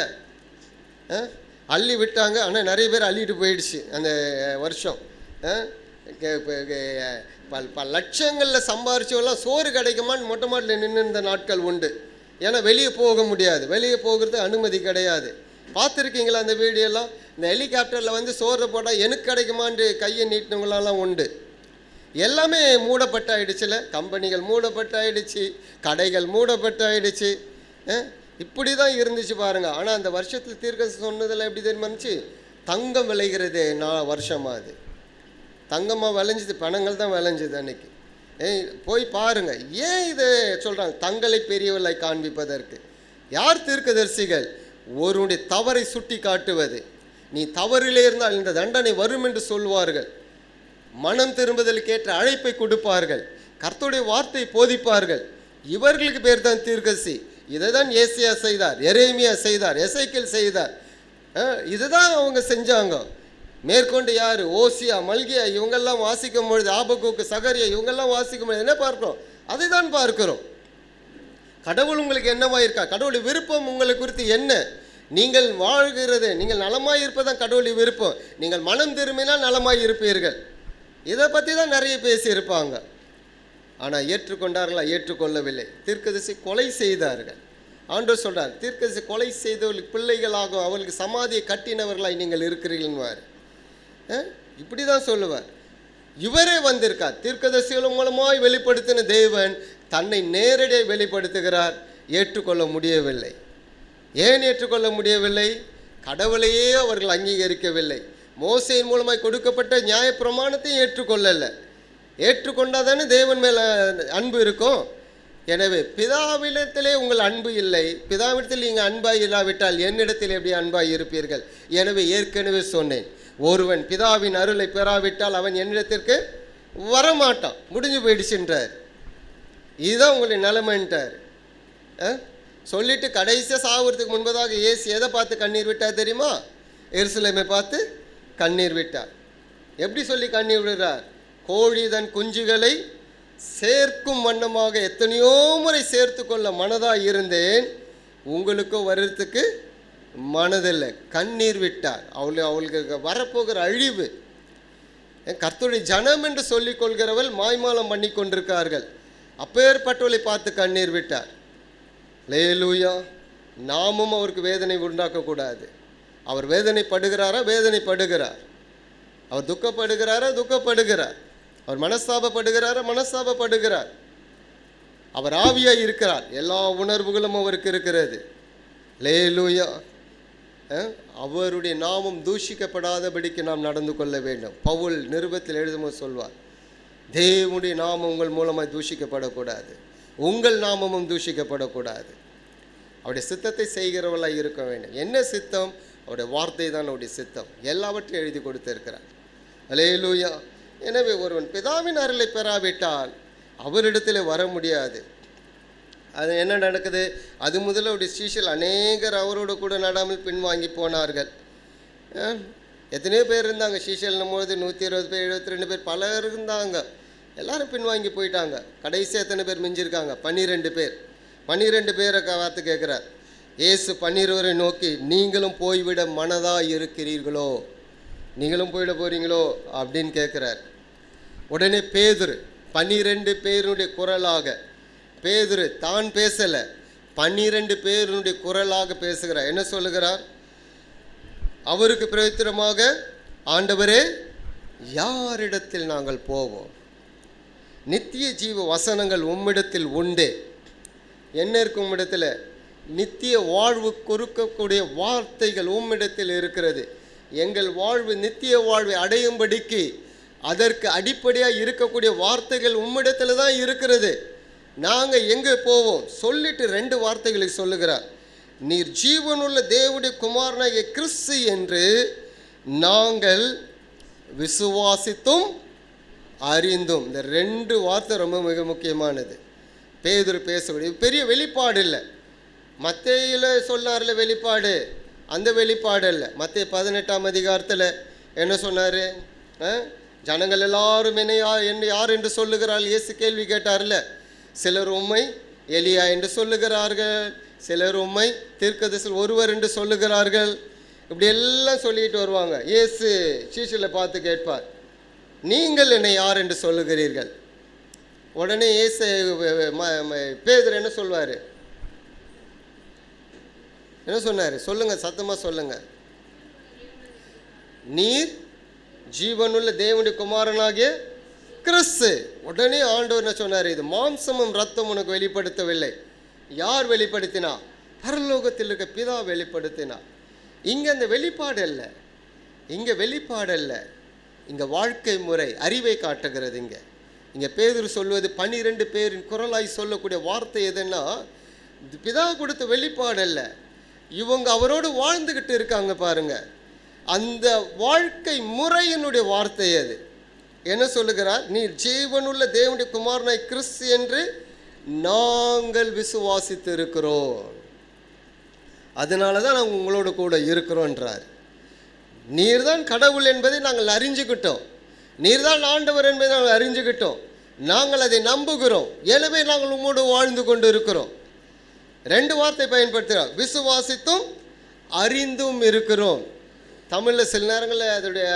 அள்ளி விட்டாங்க. ஆனால் நிறைய பேர் அள்ளிட்டு போயிடுச்சு அந்த வருஷம். லட்சங்களில் சம்பாரிச்சவெல்லாம் சோறு கிடைக்குமான்னு மொட்டை மாட்டில் நின்று இருந்த நாட்கள் உண்டு. ஏன்னா வெளியே போக முடியாது, வெளியே போகிறது அனுமதி கிடையாது. பார்த்துருக்கீங்களா அந்த வீடியோலாம்? இந்த ஹெலிகாப்டரில் வந்து சோறு போட்டால் எனக்கு கிடைக்குமான்னு கையை நீட்டினவங்களாம் உண்டு. எல்லாமே மூடப்பட்டாயிடுச்சுல, கம்பெனிகள் மூடப்பட்டாயிடுச்சு, கடைகள் மூடப்பட்டாயிடுச்சு. இப்படி தான் இருந்துச்சு பாருங்கள். ஆனால் அந்த வருஷத்தில் தீர்க்கதரிசி சொன்னதில் எப்படி தெரியுமா இருந்துச்சு, தங்கம் விளைகிறதே வருஷமாக அது தங்கமாக விளைஞ்சிது, பணங்கள் தான் விளைஞ்சிது அன்னைக்கு. போய் பாருங்கள். ஏன் இதை சொல்கிறாங்க? தங்களை பெரியவர்களை காண்பிப்பதற்கு. யார் தீர்க்கதரிசிகள்? ஒருவனுடைய தவறை சுட்டி காட்டுவது. நீ தவறிலே இருந்தால் இந்த தண்டனை வரும் என்று சொல்வார்கள். மனம் திரும்புதலுக்கு ஏற்ற அழைப்பை கொடுப்பார்கள், கர்த்தருடைய வார்த்தை போதிப்பார்கள். இவர்களுக்கு பேர் தான் தீர்க்கதரிசி. இதை தான் ஏசியா செய்தார், எரேமியா செய்தார், எசேக்கியேல் செய்தார். இதுதான் அவங்க செஞ்சாங்க. மேற்கொண்டு யார்? ஓசியா, மல்கியா, இவங்கெல்லாம் வாசிக்கும் பொழுது, ஆபக்கூக்கு, சகரியா, இவங்கெல்லாம் வாசிக்கும் பொழுது என்ன பார்க்கிறோம்? அதை தான் பார்க்கிறோம். கடவுள் உங்களுக்கு என்னவாக இருக்கா? கடவுளுடைய விருப்பம் உங்களை குறித்து என்ன? நீங்கள் வாழ்கிறது, நீங்கள் நலமாய் இருப்பதான் கடவுளுடைய விருப்பம். நீங்கள் மனம் திரும்பினால் நலமாய் இருப்பீர்கள். இதை பற்றி தான் நிறைய பேசியிருப்பாங்க. ஆனால் ஏற்றுக்கொண்டார்களா? ஏற்றுக்கொள்ளவில்லை. தீர்க்கதரிசி கொலை செய்தார்கள். ஆண்டவர் சொல்கிறார், தீர்க்கதரிசி கொலை செய்தவர்களுக்கு பிள்ளைகளாகும், அவர்களுக்கு சமாதியை கட்டினவர்களாய் நீங்கள் இருக்கிறீர்கள்வார். இப்படி தான் சொல்லுவார். இவரே வந்திருக்கார். தீர்க்கதரிசிகள் மூலமாய் வெளிப்படுத்தின தேவன் தன்னை நேரடியாக வெளிப்படுத்துகிறார். ஏற்றுக்கொள்ள முடியவில்லை. ஏன் ஏற்றுக்கொள்ள முடியவில்லை? கடவுளையே அவர்கள் அங்கீகரிக்கவில்லை. மோசேயின் மூலமாய் கொடுக்கப்பட்ட நியாயப்பிரமாணத்தையும் ஏற்றுக்கொள்ளலை. ஏற்றுக்கொண்டால் தானே தேவன் மேலே அன்பு இருக்கும். எனவே பிதாவிடத்திலே உங்கள் அன்பு இல்லை, பிதாவிடத்தில் நீங்கள் அன்பாய் இல்லாவிட்டால் என்னிடத்தில் எப்படி அன்பாய் இருப்பீர்கள்? எனவே ஏற்கனவே சொன்னேன், ஒருவன் பிதாவின் அருளை பெறாவிட்டால் அவன் என்னிடத்திற்கு வரமாட்டான். முடிஞ்சு போயிடுச்சுன்றார். இதுதான் உங்களுடைய நிலைமைன்ட்டார். சொல்லிட்டு கடைசியாக சாகிறதுக்கு முன்பதாக ஏசு எதை பார்த்து கண்ணீர் விட்டார் தெரியுமா? எருசலேமை பார்த்து கண்ணீர் விட்டார். எப்படி சொல்லி கண்ணீர் விடுறார்? கோழி தன் குஞ்சுகளை சேர்க்கும் வண்ணமாக எத்தனையோ முறை சேர்த்து கொள்ள மனதாக இருந்தேன், உங்களுக்கோ வருறதுக்கு மனதில்லை. கண்ணீர் விட்டார். அவளுக்கு வரப்போகிற அழிவு. கர்த்தருடைய ஜனம் என்று சொல்லிக் கொள்கிறவள் மாய்மாலம் பண்ணி கொண்டிருக்கார்கள். அப்பேற்பட்டவளை பார்த்து கண்ணீர் விட்டார். லேலூயா. நாமும் அவருக்கு வேதனை உண்டாக்கக்கூடாது. அவர் வேதனைப்படுகிறாரா? வேதனைப்படுகிறார். அவர் துக்கப்படுகிறாரா? துக்கப்படுகிறார். அவர் மனஸ்தாபப்படுகிறாரா? மனஸ்தாபப்படுகிறார். அவர் ஆவியாக இருக்கிறார். எல்லா உணர்வுகளும் அவருக்கு இருக்கிறது. லேலூயா. அவருடைய நாமம் தூஷிக்கப்படாதபடிக்கு நாம் நடந்து கொள்ள வேண்டும். பவுல் நிருபத்தில் எழுதும்போது சொல்வார், தேவனுடைய நாமம் உங்கள் மூலமாக தூஷிக்கப்படக்கூடாது, உங்கள் நாமமும் தூஷிக்கப்படக்கூடாது. அவருடைய சித்தத்தை செய்கிறவர்களாக இருக்க வேண்டும். என்ன சித்தம்? அவருடைய வார்த்தை தான் அவருடைய சித்தம். எல்லாவற்றையும் எழுதி கொடுத்திருக்கிறார். அல்லேலூயா. எனவே ஒருவன் பிதாவின் அருளை பெறாவிட்டால் அவரிடத்தில் வர முடியாது. அது என்ன நடக்குது? அது முதல்ல அவருடைய சீஷர்கள் அநேகர் அவரோடு கூட நடாமல் பின்வாங்கி போனார்கள். எத்தனையோ பேர் இருந்தாங்க சீஷல்னும் போது, 120 பேர், 72 பேர், பலர் இருந்தாங்க. எல்லாரும் பின்வாங்கி போயிட்டாங்க. கடைசி எத்தனை பேர் மிஞ்சிருக்காங்க? 12 பேர். 12 பேரை பார்த்து கேட்குறார் இயேசு 12 நோக்கி, நீங்களும் போய்விட மனதாக இருக்கிறீர்களோ? நீங்களும் போயிட போகிறீங்களோ அப்படின்னு கேட்குறார். உடனே பேதுரு 12 பேருடைய குரலாக, பேதுரு தான் பேசலை, 12 பேருடைய குரலாக பேசுகிறார். என்ன சொல்லுகிறார்? அவருக்கு பிரயோஜனமாக, ஆண்டவரே, யாரிடத்தில் நாங்கள் போவோம்? நித்திய ஜீவ வசனங்கள் உம்மிடத்தில் உண்டு. என்ன இருக்கு உம்மிடத்தில்? நித்திய வாழ்வு கொடுக்கக்கூடிய வார்த்தைகள் உம்மிடத்தில் இருக்கிறது. எங்கள் வாழ்வு நித்திய வாழ்வை அடையும்படிக்கு அதற்கு அடிப்படையாக இருக்கக்கூடிய வார்த்தைகள் உம்மிடத்தில் தான் இருக்கிறது. நாங்கள் எங்கே போவோம்? சொல்லிட்டு 2 வார்த்தைகளை சொல்லுகிறார். நீர் ஜீவனுள்ள தேவனுடைய குமாரனாகிய கிறிஸ்து என்று நாங்கள் விசுவாசித்தும் அறிந்தும். இந்த 2 வார்த்தை ரொம்ப மிக முக்கியமானது. பேதுரு பேசக்கூடிய பெரிய வெளிப்பாடு இல்லை. மத்தேயில சொன்னார்ல வெளிப்பாடு, அந்த வெளிப்பாடு இல்லை. மத்தேயு 18ஆம் அதிகாரத்தில் என்ன சொன்னார்? ஜனங்கள் எல்லாரும் என்ன யார் என்று சொல்லுகிறாள்? இயேசு கேள்வி கேட்டார்ல. சிலர் உம்மை எலியா என்று சொல்லுகிறார்கள், சிலர் உம்மை தீர்க்கதரிசி ஒருவர் என்று சொல்லுகிறார்கள். இப்படி எல்லாம் சொல்லிட்டு வருவாங்க. இயேசு சீஷர்களை பார்த்து கேட்பார், நீங்கள் என்னை யார் என்று சொல்லுகிறீர்கள்? உடனே இயேசு பேதுரு என்ன சொல்வார்? என்ன சொன்னார்? சொல்லுங்க, சத்தமாக சொல்லுங்க. நீர் ஜீவனுள்ள தேவனுடைய குமாரனாகிய கிறிஸ்து. உடனே ஆண்டவர் என்ன சொன்னார்? இது மாம்சமும் ரத்தம் உனக்கு வெளிப்படுத்தவில்லை. யார் வெளிப்படுத்தினா? பரலோகத்தில் இருக்க பிதா வெளிப்படுத்தினா. இங்கே அந்த வெளிப்பாடு அல்ல, இங்கே வெளிப்பாடு அல்ல, இங்கே வாழ்க்கை முறை அறிவை காட்டுகிறது. இங்கே பேதுரு சொல்வது 12 பேரின் குரலாய் சொல்லக்கூடிய வார்த்தை எதுன்னா, பிதா கொடுத்த வெளிப்பாடு அல்ல, இவங்க அவரோடு வாழ்ந்துக்கிட்டு இருக்காங்க பாருங்க, அந்த வாழ்க்கை முறையினுடைய வார்த்தை அது. என்ன சொல்லுகிறார்? நீ ஜீவனுள்ள தேவனுடைய குமாரனாய் கிறிஸ்து என்று நாங்கள் விசுவாசித்து இருக்கிறோம், அதனால தான் நாங்கள் உங்களோட கூட இருக்கிறோன்றார். நீர்தான் கடவுள் என்பதை நாங்கள் அறிஞ்சுக்கிட்டோம், நீர்தான் ஆண்டவர் என்பதை நாங்கள் அறிஞ்சுக்கிட்டோம், நாங்கள் அதை நம்புகிறோம், எனவே நாங்கள் உங்களோடு வாழ்ந்து கொண்டு இருக்கிறோம். 2 வார்த்தை பயன்படுத்துகிறோம், விசுவாசித்தும் அறிந்தும் இருக்கிறோம். தமிழில் சில நேரங்களில் அதோடைய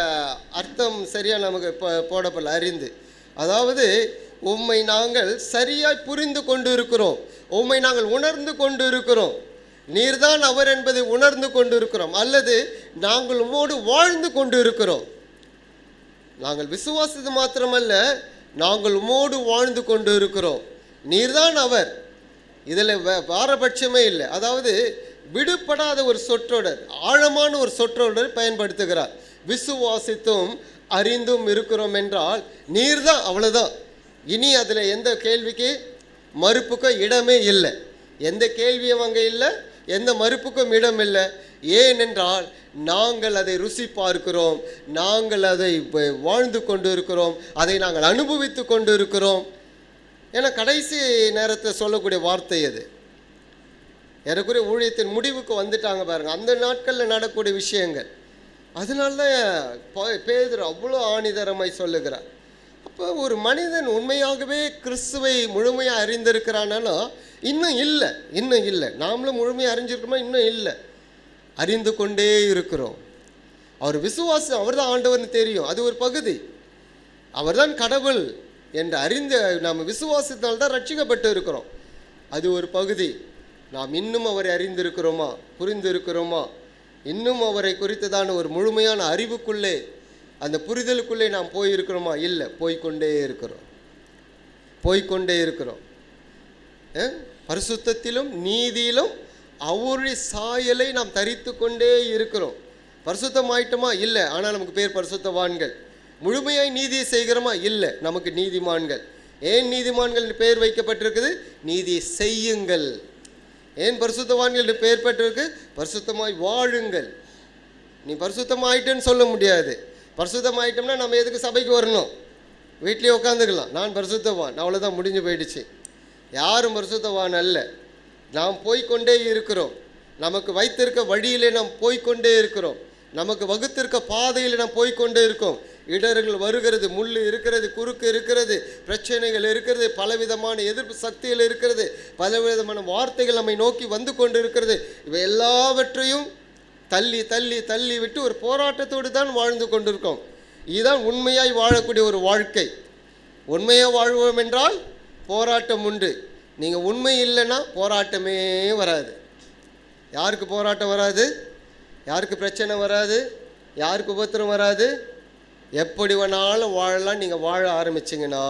அர்த்தம் சரியாக நமக்கு போடப்படல. அறிந்து, அதாவது உம்மை நாங்கள் சரியாய் புரிந்து கொண்டு இருக்கிறோம், உம்மை நாங்கள் உணர்ந்து கொண்டு இருக்கிறோம், நீர்தான் அவர் என்பதை உணர்ந்து கொண்டு இருக்கிறோம், அல்லது நாங்கள் உம்மோடு வாழ்ந்து கொண்டு இருக்கிறோம். நாங்கள் விசுவாசித்து மாத்திரமல்ல, நாங்கள் உம்மோடு வாழ்ந்து கொண்டு இருக்கிறோம், நீர்தான் அவர். இதில் பாரபட்சமே இல்லை. அதாவது விடுபடாத ஒரு சொற்றொடர், ஆழமான ஒரு சொற்றொடர் பயன்படுத்துகிறார். விசுவாசித்தும் அறிந்தும் இருக்கிறோம் என்றால் நீர்தான், அவ்வளோதான். இனி அதில் எந்த கேள்விக்கு மறுப்புக்கும் இடமே இல்லை, எந்த கேள்வியும் அங்கே இல்லை, எந்த மறுப்புக்கும் இடம் இல்லை. ஏனென்றால் நாங்கள் அதை ருசி பார்க்கிறோம், நாங்கள் அதை வாழ்ந்து கொண்டு இருக்கிறோம், அதை நாங்கள் அனுபவித்து கொண்டு இருக்கிறோம். ஏன்னா கடைசி நேரத்தில் சொல்லக்கூடிய வார்த்தை அது. ஏறக்குறைய ஊழியத்தின் முடிவுக்கு வந்துட்டாங்க பாருங்கள், அந்த நாட்களில் நடக்கூடிய விஷயங்கள். அதனால்தான் பேதுரு அவ்வளோ ஆணிதரமாய் சொல்லுகிறார். அப்போ ஒரு மனிதன் உண்மையாகவே கிறிஸ்துவை முழுமையாக அறிந்திருக்கிறானா? இன்னும் இல்லை. நாமளும் முழுமையாக அறிஞ்சிருக்கோமா? இன்னும் இல்லை, அறிந்து கொண்டே இருக்கிறோம். அவர் விசுவாசம், அவர் தான் ஆண்டவர்னு தெரியும், அது ஒரு பகுதி. அவர் தான் கடவுள் என்று அறிந்து நாம் விசுவாசத்தினால்தான் ரட்சிக்கப்பட்டு இருக்கிறோம், அது ஒரு பகுதி. நாம் இன்னும் அவரை அறிந்திருக்கிறோமா, புரிந்து இருக்கிறோமா? இன்னும் அவரை குறித்ததான ஒரு முழுமையான அறிவுக்குள்ளே, அந்த புரிதலுக்குள்ளே நாம் போயிருக்கிறோமா? இல்லை, போய்கொண்டே இருக்கிறோம். பரிசுத்தத்திலும் நீதியிலும் அவருடைய சாயலை நாம் தரித்து கொண்டே இருக்கிறோம். பரிசுத்தமாயிட்டோமா? இல்லை, ஆனால் நமக்கு பேர் பரிசுத்தவான்கள். முழுமையாய் நீதியை செய்கிறோமா? இல்லை, நமக்கு நீதிமான்கள். ஏன் நீதிமான்கள் பெயர் வைக்கப்பட்டிருக்குது? நீதியை செய்யுங்கள். ஏன் பரிசுத்தவான்கள் பெயர் பெற்றிருக்கு? பரிசுத்தமாய் வாழுங்கள். நீ பரிசுத்தமாயிட்டேன்னு சொல்ல முடியாது. பரிசுத்தமாயிட்டோம்னா நம்ம எதுக்கு சபைக்கு வரணும்? வீட்லேயே உட்காந்துக்கலாம், நான் பரிசுத்தவான், அவ்வளோதான், முடிஞ்சு போயிடுச்சு. யாரும் பரிசுத்தவான் அல்ல. நாம் போய்கொண்டே இருக்கிறோம். நமக்கு வைத்திருக்க வழியிலே நாம் போய்கொண்டே இருக்கிறோம். நமக்கு வகுத்திருக்க பாதையில் நாம் போய்கொண்டே இருக்கோம். இடர்கள் வருகிறது, முள் இருக்கிறது, குறுக்கு இருக்கிறது, பிரச்சனைகள் இருக்கிறது, பலவிதமான எதிர்ப்பு சக்திகள் இருக்கிறது, பலவிதமான வார்த்தைகள் நம்மை நோக்கி வந்து கொண்டு இருக்கிறது. இவை எல்லாவற்றையும் தள்ளி தள்ளி தள்ளி விட்டு ஒரு போராட்டத்தோடு தான் வாழ்ந்து கொண்டிருக்கோம். இதுதான் உண்மையாய் வாழக்கூடிய ஒரு வாழ்க்கை. உண்மையாக வாழ்வோம் என்றால் போராட்டம் உண்டு. நீங்கள் உண்மை இல்லைன்னா போராட்டமே வராது. யாருக்கு போராட்டம் வராது? யாருக்கு பிரச்சனை வராது? யாருக்கு உபத்திரம் வராது? எப்படி வேணாலும் வாழலாம். நீங்கள் வாழ ஆரம்பிச்சிங்கன்னா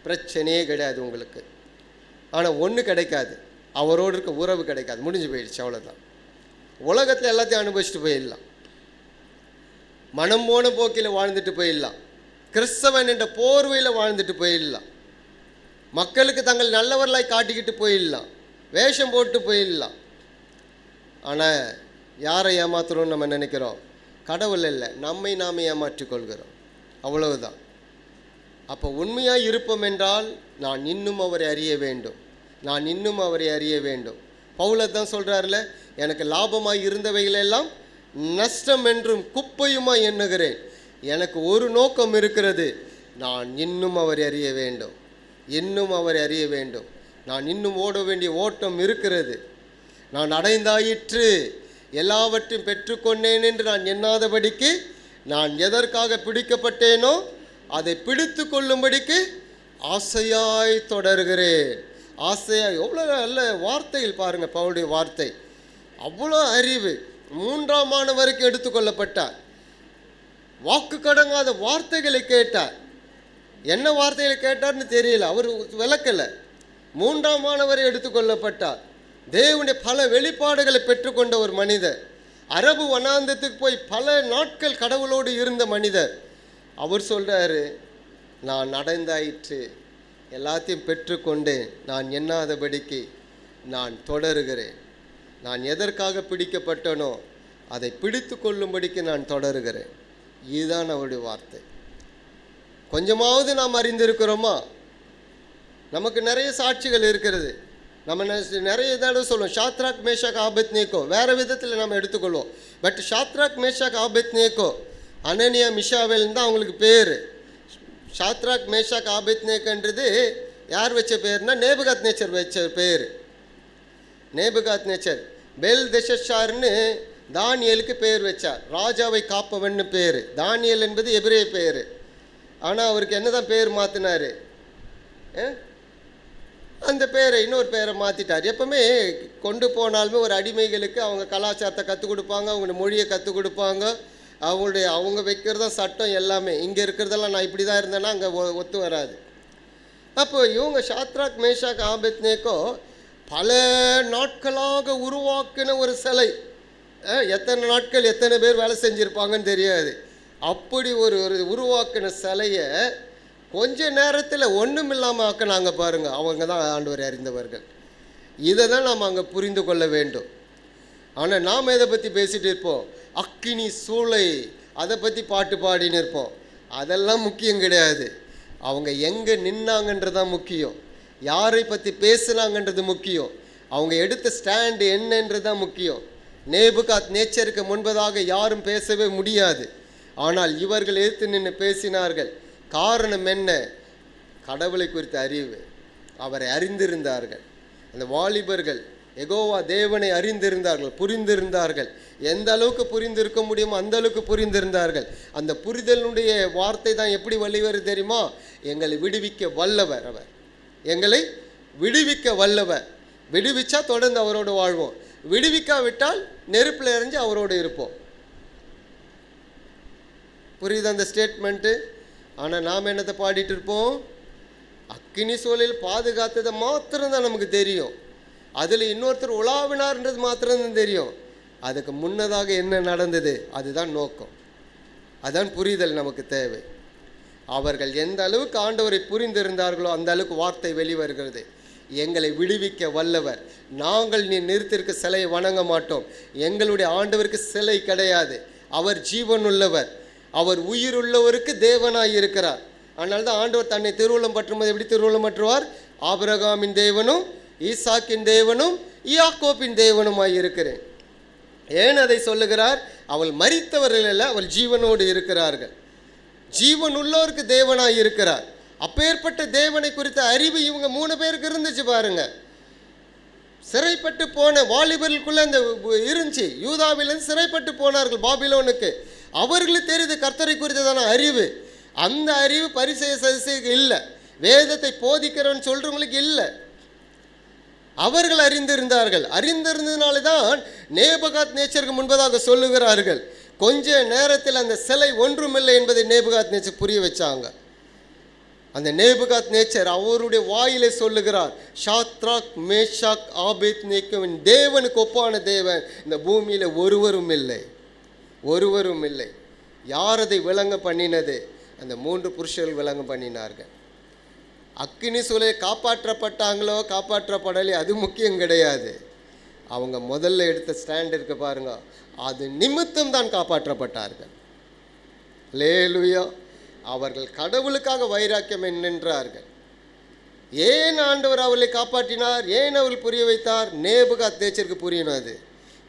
பிரச்சனையே கிடையாது உங்களுக்கு. ஆனால் ஒன்று கிடைக்காது, அவரோடு இருக்க உறவு கிடைக்காது. முடிஞ்சு போயிடுச்சு, அவ்வளோதான். உலகத்தில் எல்லாத்தையும் அனுபவிச்சுட்டு போயிடலாம், மனம் போன போக்கில் வாழ்ந்துட்டு போயிடலாம், கிறிஸ்தவன் என்ற போர்வையில் வாழ்ந்துட்டு போயிடலாம், மக்களுக்கு தங்கள் நல்லவர்களாய் காட்டிக்கிட்டு போயிடலாம், வேஷம் போட்டு போயிடலாம். ஆனால் யாரை ஏமாத்துறோம்னு நம்ம நினைக்கிறோம்? கடவுள் இல்லை, நம்மை நாம் ஏமாற்றிக்கொள்கிறோம், அவ்வளவுதான். அப்போ உண்மையாக இருப்போம் என்றால் நான் இன்னும் அவரை அறிய வேண்டும், நான் இன்னும் அவரை அறிய வேண்டும். பவுலர் தான் சொல்கிறார்ல, எனக்கு லாபமாய் இருந்தவைகளெல்லாம் நஷ்டம் என்றும் குப்பையுமாய் எண்ணுகிறேன். எனக்கு ஒரு நோக்கம் இருக்கிறது, நான் இன்னும் அவரை அறிய வேண்டும், இன்னும் அவரை அறிய வேண்டும். நான் இன்னும் ஓட வேண்டிய ஓட்டம் இருக்கிறது. நான் அடைந்தாயிற்று, எல்லாவற்றையும் பெற்றுக்கொண்டேன் என்று நான் எண்ணாதபடிக்கு, நான் எதற்காக பிடிக்கப்பட்டேனோ அதை பிடித்து கொள்ளும்படிக்கு ஆசையாய் தொடர்கிறேன். ஆசையாய், எவ்வளோ நல்ல வார்த்தைகள் பாருங்கள், பவுலுடைய வார்த்தை. அவ்வளோ அறிவு. 3ஆம் ஆண்டு வரைக்கும் எடுத்துக்கொள்ளப்பட்டார். வாக்கு கடங்காத வார்த்தைகளை கேட்டார். என்ன வார்த்தைகளை கேட்டார்னு தெரியல, அவர் விளக்கலை. 3ஆம் ஆண்டு வரை எடுத்துக்கொள்ளப்பட்டார். தேவனுடைய பல வெளிப்பாடுகளை பெற்றுக்கொண்ட ஒரு மனிதர். அரபு வனாந்தத்துக்கு போய் பல நாட்கள் கடவுளோடு இருந்த மனிதர். அவர் சொல்கிறாரு, நான் அடைந்தாயிற்று, எல்லாத்தையும் பெற்றுக்கொண்டேன், நான் எண்ணாதபடிக்கு நான் தொடருகிறேன். நான் எதற்காக பிடிக்கப்பட்டனோ அதை பிடித்து கொள்ளும்படிக்கு நான் தொடருகிறேன். இதுதான் அவருடைய வார்த்தை. கொஞ்சமாவது நாம் அறிந்திருக்கிறோமா? நமக்கு நிறைய சாட்சிகள் இருக்கிறது. நம்ம நிறைய தடவை சொல்லுவோம், ஷாத்ராக் மேஷாக் ஆபேத்நேகோ. வேறு விதத்தில் நம்ம எடுத்துக்கொள்வோம். பட் ஷாத்ராக் மேஷாக் ஆபேத்நேகோ, அனனியா மிஷாவேல் தான் அவங்களுக்கு பேர். ஷாத்ராக் மேஷாக் ஆபேத்நேகோன்றது யார் வச்ச பேர்னா நேபுகாத் நேச்சர் வச்ச பேர். நேபுகாத் நேச்சர் பெல்தெஷார்னு தானியலுக்கு பேர் வச்சார். ராஜாவை காப்பவன்னு பேர். தானியல் என்பது எபிரே பேர். ஆனால் அவருக்கு என்ன தான் பேர் மாற்றினார்? அந்த பேரை இன்னொரு பேரை மாற்றிட்டார். எப்பவுமே கொண்டு போனாலுமே ஒரு அடிமைகளுக்கு அவங்க கலாச்சாரத்தை கற்றுக் கொடுப்பாங்க, அவங்களுடைய மொழியை கற்றுக் கொடுப்பாங்க, அவங்க வைக்கிறதா சட்டம் எல்லாமே. இங்கே இருக்கிறதெல்லாம் நான் இப்படி தான் இருந்தேன்னா அங்கே ஒத்து வராது. அப்போ இவங்க ஷாத்ராக் மேஷாக் ஆபேத்நேகோ பல நாட்களாக உருவாக்கின ஒரு சிலை. எத்தனை நாட்கள் எத்தனை பேர் வேலை செஞ்சுருப்பாங்கன்னு தெரியாது. அப்படி ஒரு உருவாக்கின சிலையை கொஞ்ச நேரத்தில் ஒன்றும் இல்லாமல் ஆக்கினாங்க பாருங்கள். அவங்க தான் ஆண்டவரை அறிந்தவர்கள். இதை தான் நாம் அங்கே புரிந்து கொள்ள வேண்டும். ஆனால் நாம் எதை பற்றி பேசிகிட்டு இருப்போம்? அக்கினி சூளை, அதை பற்றி பாட்டு பாடின்னு இருப்போம். அதெல்லாம் முக்கியம் கிடையாது. அவங்க எங்கே நின்னாங்கன்றது தான் முக்கியம். யாரை பற்றி பேசுனாங்கன்றது முக்கியம். அவங்க எடுத்த ஸ்டாண்டு என்னன்றது தான் முக்கியம். நேபுகாத் நேச்சருக்கு முன்பதாக யாரும் பேசவே முடியாது. ஆனால் இவர்கள் எதிர்த்து நின்று பேசினார்கள். காரணம் என்ன? கடவுளை குறித்த அறிவு. அவரை அறிந்திருந்தார்கள். அந்த வாலிபர்கள் யெகோவா தேவனை அறிந்திருந்தார்கள், புரிந்திருந்தார்கள். எந்த அளவுக்கு புரிந்திருக்க முடியுமோ அந்த அளவுக்கு புரிந்திருந்தார்கள். அந்த புரிதலுடைய வார்த்தை தான் எப்படி வழிவரும் தெரியுமா? எங்களை விடுவிக்க வல்லவர் அவர், எங்களை விடுவிக்க வல்லவர். விடுவிச்சா தொடர்ந்து அவரோடு வாழ்வோம், விடுவிக்காவிட்டால் நெருப்பில் எறிஞ்சு அவரோடு இருப்போம். புரியுது அந்த ஸ்டேட்மெண்ட்டு? ஆனால் நாம் என்னத்தை பாடிட்டு இருப்போம்? அக்கினி சூழலில் பாதுகாத்ததை மாத்திரம்தான் நமக்கு தெரியும். அதில் இன்னொருத்தர் உலாவினார்ன்றது மாத்திரம்தான் தெரியும். அதுக்கு முன்னதாக என்ன நடந்தது, அதுதான் நோக்கம், அதுதான் புரிதல் நமக்கு தேவை. அவர்கள் எந்த அளவுக்கு ஆண்டவரை புரிந்திருந்தார்களோ அந்த அளவுக்கு வார்த்தை வெளிவருகிறது. எங்களை விடுவிக்க வல்லவர், நாங்கள் நீ நிறுத்திருக்க சிலையை வணங்க மாட்டோம். எங்களுடைய ஆண்டவருக்கு சிலை கிடையாது, அவர் ஜீவனுள்ளவர், அவர் உயிருள்ளவருக்கு தேவனாய் இருக்கிறார். அதனால தான் ஆண்டவர் தன்னை திருவுளம் பற்றும்போது எப்படி திருவுளம் பற்றுவார்? ஆபிரகாமின் தேவனும் ஈசாக்கின் தேவனும் யாக்கோபின் தேவனுமாய் இருக்கிறேன். ஏன் அதை சொல்லுகிறார்? அவள் மரித்தவர்கள் அல்ல, அவள் ஜீவனோடு இருக்கிறார்கள், ஜீவன் உள்ளோருக்கு தேவனாய் இருக்கிறார். அப்பேற்பட்ட தேவனை குறித்த அறிவு இவங்க 3 பேருக்கு இருந்துச்சு பாருங்க. சிறைப்பட்டு போன வாலிபர்களுக்குள்ள அந்த இருந்துச்சு. யூதாவிலிருந்து சிறைப்பட்டு போனார்கள் பாபிலோனுக்கு. அவர்களுக்கு தெரியுது கர்த்தரை குறித்ததான அறிவு. அந்த அறிவு பரிசேய சதுசேயருக்கு இல்லை, வேதத்தை போதிக்கிறவன் சொல்றவங்களுக்கு இல்லை. அவர்கள் அறிந்திருந்தார்கள். அறிந்திருந்ததுனால தான் நேபுகாத் நேச்சருக்கு முன்பதாக சொல்லுகிறார்கள், கொஞ்ச நேரத்தில் அந்த சிலை ஒன்றுமில்லை என்பதை நேபுகாத் நேச்சர் புரிய வச்சாங்க. அந்த நேபுகாத் நேச்சர் அவருடைய வாயிலே சொல்லுகிறார், ஷாத்ராக் மேஷாக் ஆபேத்நேகோவின் தேவனுக்கு ஒப்பான தேவன் இந்த பூமியில் ஒருவரும் இல்லை, ஒருவரும் இல்லை. யார் அதை விளங்க பண்ணினது? அந்த 3 புருஷர்கள் விளங்க பண்ணினார்கள். அக்கினி சூளை காப்பாற்றப்பட்டாங்களோ காப்பாற்றப்படலை அது முக்கியம் கிடையாது. அவங்க முதல்ல எடுத்த ஸ்டாண்ட் இருக்க பாருங்க, அது நிமித்தம் தான் காப்பாற்றப்பட்டார்கள். அல்லேலூயா. அவர்கள் கடவுளுக்காக வைராக்கியம் நின்றார்கள். ஏன் ஆண்டவர் அவர்களை காப்பாற்றினார், ஏன் அவர்கள் புரிய வைத்தார்? நேபுகாத் நேச்சருக்கு புரியணும், அது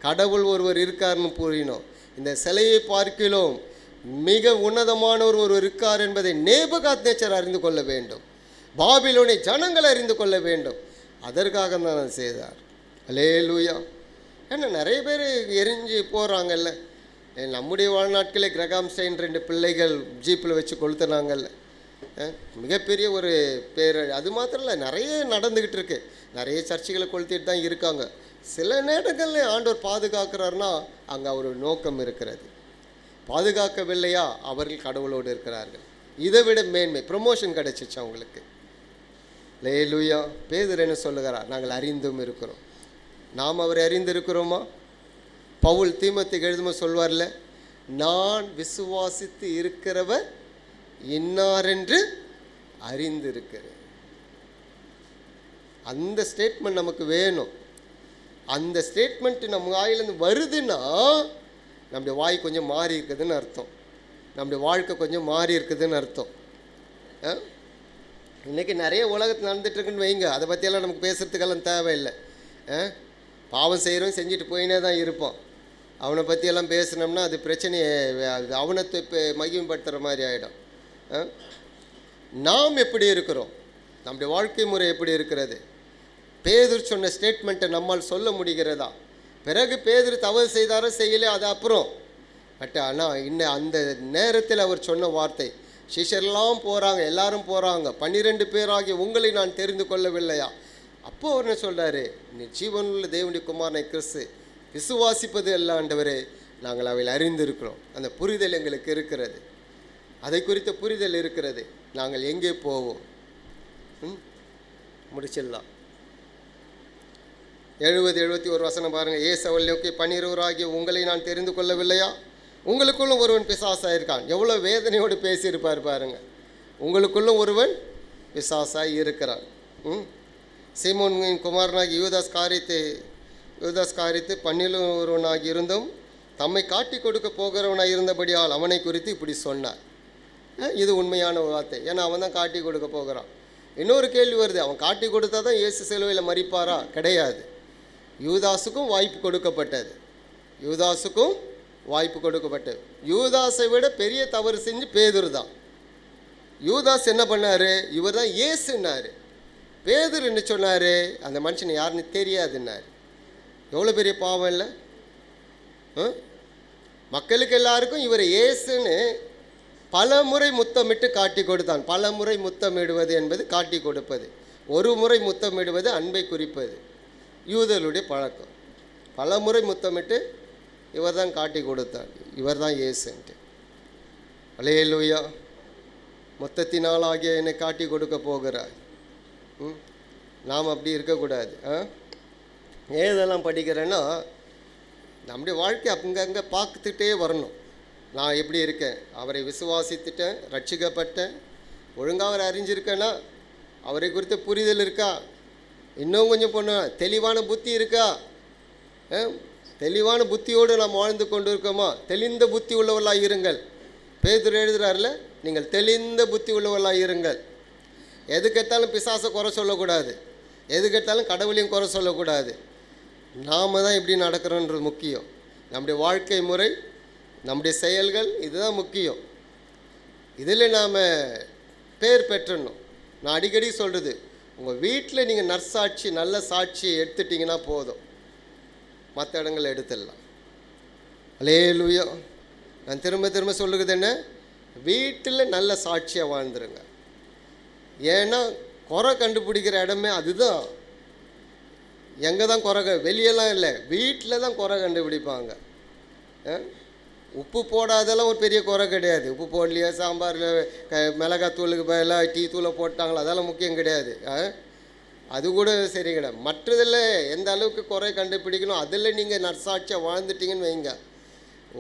கடவுள் ஒருவர் இருக்கார்னு புரியணும். இந்த சிலையை பார்க்கிலும் மிக உன்னதமானவர் ஒருவர் இருக்கார் என்பதை நேபுகாத் நேச்சர் அறிந்து கொள்ள வேண்டும், பாபிலோனை ஜனங்கள் அறிந்து கொள்ள வேண்டும். அதற்காக தான் அதை செய்தார். அல்லேலூயா. ஏன்னா நிறைய பேர் எரிஞ்சு போகிறாங்கல்ல. நம்முடைய வாழ்நாட்களே கிரகாம் ஸ்டெயின் 2 பிள்ளைகள் ஜீப்பில் வச்சு கொளுத்துனாங்கல்ல, மிகப்பெரிய ஒரு பேர். அது மாத்திரம் இல்லை, நிறைய நடந்துக்கிட்டு இருக்கு. நிறைய சர்ச்சைகளை கொளுத்திட்டு தான் இருக்காங்க. சில நேரங்களில் ஆண்டவர் பாதுகாக்கிறார்னா அங்கே அவர் நோக்கம் இருக்கிறது. பாதுகாக்கவில்லையா, அவர்கள் கடவுளோடு இருக்கிறார்கள். இதை விட மேன்மை ப்ரமோஷன் கிடைச்சிச்சு அவங்களுக்கு. அல்லேலூயா. பேதுரு என்ன சொல்லுகிறார்? நாங்கள் அறிந்தும் இருக்கிறோம். நாம் அவரை அறிந்திருக்கிறோமா? பவுல் தீமோத்தேயுக்கு எழுதும்போது சொல்வார்ல, நான் விசுவாசித்து இருக்கிறவர் இன்னாரென்று அறிந்திருக்கிறேன். அந்த ஸ்டேட்மெண்ட் நமக்கு வேணும். அந்த ஸ்டேட்மெண்ட் நம்ம வாயிலேருந்து வருதுன்னா நம்முடைய வாய் கொஞ்சம் மாறி இருக்குதுன்னு அர்த்தம், நம்முடைய வாழ்க்கை கொஞ்சம் மாறி இருக்குதுன்னு அர்த்தம். இன்றைக்கி நிறைய உலகத்தில் நடந்துட்டுருக்குன்னு வைங்க, அதை பற்றியெல்லாம் நமக்கு பேசுகிறதுக்கெல்லாம் தேவையில்லை. பாவம் செய்கிறவன் செஞ்சுட்டு போயினே தான் இருப்போம். அவனை பற்றியெல்லாம் பேசினோம்னா அது பிரச்சனையை, அவனத்தை மகிமைப்படுத்துகிற மாதிரி ஆகிடும். நாம் எப்படி இருக்கிறோம், நம்முடைய வாழ்க்கை முறை எப்படி இருக்கிறது? பேதுரு சொன்ன ஸ்டேட்மெண்ட்டை நம்மால் சொல்ல முடிகிறதா? பிறகு பேதுரு தவறு செய்தாரோ செய்யலை, அது அப்புறம். பட் ஆனால் இன்னும் அந்த நேரத்தில் அவர் சொன்ன வார்த்தை, சிஷ்யரெல்லாம் போகிறாங்க, எல்லாரும் போகிறாங்க, 12 பேராகிய உங்களை நான் தெரிந்து கொள்ளவில்லையா? அப்போ அவர் என்ன சொல்கிறாரு? நீ ஜீவனுள்ள தேவனுடைய குமாரனை கிறிஸ்து விசுவாசிப்பது அல்ல ஆண்டவரே, நாங்கள் அவையில் அறிந்திருக்கிறோம். அந்த புரிதல் எங்களுக்கு இருக்கிறது, அதை குறித்த புரிதல் இருக்கிறது. நாங்கள் எங்கே போவோம்? முடிச்சிடலாம். 70-71 வசனம் பாருங்கள். ஏசவல் நோக்கி 12 ஆகிய உங்களை நான் தெரிந்து கொள்ளவில்லையா? உங்களுக்குள்ளும் ஒருவன் பிசாசாக இருக்கான். எவ்வளோ வேதனையோடு பேசியிருப்பார் பாருங்கள். உங்களுக்குள்ளும் ஒருவன் பிசாசாக இருக்கிறான். சீமோனின் குமாரனாகி யூதாஸ் காரியத்து 12 ஒருவனாகி இருந்தும் தம்மை காட்டி கொடுக்க போகிறவனாக இருந்தபடியால் அவனை குறித்து இப்படி சொன்னார். இது உண்மையான வார்த்தை. ஏன்னா அவன் தான் காட்டி கொடுக்க போகிறான். இன்னொரு கேள்வி வருது, அவன் காட்டி கொடுத்தா தான் இயேசு சிலுவையில் மரிப்பாரா? கிடையாது. யூதாஸுக்கும் வாய்ப்பு கொடுக்கப்பட்டது, யூதாஸுக்கும் வாய்ப்பு கொடுக்கப்பட்டது. யூதாஸை விட பெரிய தவறு செஞ்சு பேதுரு தான். யூதாஸ் என்ன பண்ணார்? இவர் தான் இயேசுன்னாரு. பேதுரு என்ன சொன்னார்? அந்த மனுஷனை யாருன்னு தெரியாதுன்னாரு. எவ்வளோ பெரிய பாவம் இல்லை? மக்களுக்கு எல்லாருக்கும் இவர் இயேசுன்னு பல முறை முத்தமிட்டு காட்டி கொடுத்தான். பல முறை முத்தமிடுவது என்பது காட்டி கொடுப்பது, ஒரு முறை முத்தமிடுவது அன்பை குறிப்பது யூதர்களுடைய பழக்கம். பல முறை முத்தமிட்டு இவர் தான் காட்டி கொடுத்தார், இவர் தான் இயேசுன்ட்டு. அல்லேலூயா. மொத்தத்தினால் ஆகிய என்னை காட்டி கொடுக்க போகிறார். நாம் அப்படி இருக்கக்கூடாது. ஏன் இதெல்லாம் படிக்கிறேன்னா, நம்முடைய வாழ்க்கை அங்கங்கே பார்த்துட்டே வரணும். நான் எப்படி இருக்கேன், அவரை விசுவாசித்துட்டேன், ரட்சிக்கப்பட்டேன், ஒழுங்காக அவரை அறிஞ்சிருக்கேன்னா, அவரை குறித்த புரிதல் இருக்கா, இன்னும் கொஞ்சம் பண்ணுவேன், தெளிவான புத்தி இருக்கா, தெளிவான புத்தியோடு நாம் வாழ்ந்து கொண்டு இருக்கோமா, தெளிந்த புத்தி உள்ளவர்களாக இருங்கள். பேதுரு எழுதுகிறார்ல, நீங்கள் தெளிந்த புத்தி உள்ளவர்களாக இருங்கள். எதுக்கெடுத்தாலும் பிசாசை குறை சொல்லக்கூடாது, எதுக்கெடுத்தாலும் கடவுளையும் குறை சொல்லக்கூடாது. நாம் தான் எப்படி நடக்கிறோன்றது முக்கியம். நம்முடைய வாழ்க்கை முறை, நம்முடைய செயல்கள், இதுதான் முக்கியம். இதில் நாம் பேர் பெற்றணும். நான் அடிக்கடி சொல்கிறது, உங்கள் வீட்டில் நீங்கள் நற்சாட்சி, நல்ல சாட்சி எடுத்துட்டிங்கன்னா போதும், மற்ற இடங்களில் எடுத்துடலாம். அல்லேலூயா. நான் திரும்ப திரும்ப சொல்லுகிறது என்ன, வீட்டில் நல்ல சாட்சியாக வாழ்ந்துருங்க. ஏன்னா குறை கண்டுபிடிக்கிற இடமே அதுதான். எங்கே தான் குறை, வெளியெல்லாம் இல்லை, வீட்டில் தான் குறை கண்டுபிடிப்பாங்க. உப்பு போடாதெல்லாம் ஒரு பெரிய குறை கிடையாது. உப்பு போடலையா, சாம்பாரில் மிளகாத்தூளுக்கு பதிலாக டீ தூளை போட்டாங்களா, அதெல்லாம் முக்கியம் கிடையாது. அது கூட சரி கிடையாது. மற்றதில் எந்த அளவுக்கு குறை கண்டுபிடிக்கணும், அதில் நீங்கள் நற்சாட்சியாக வாழ்ந்துட்டீங்கன்னு வைங்க,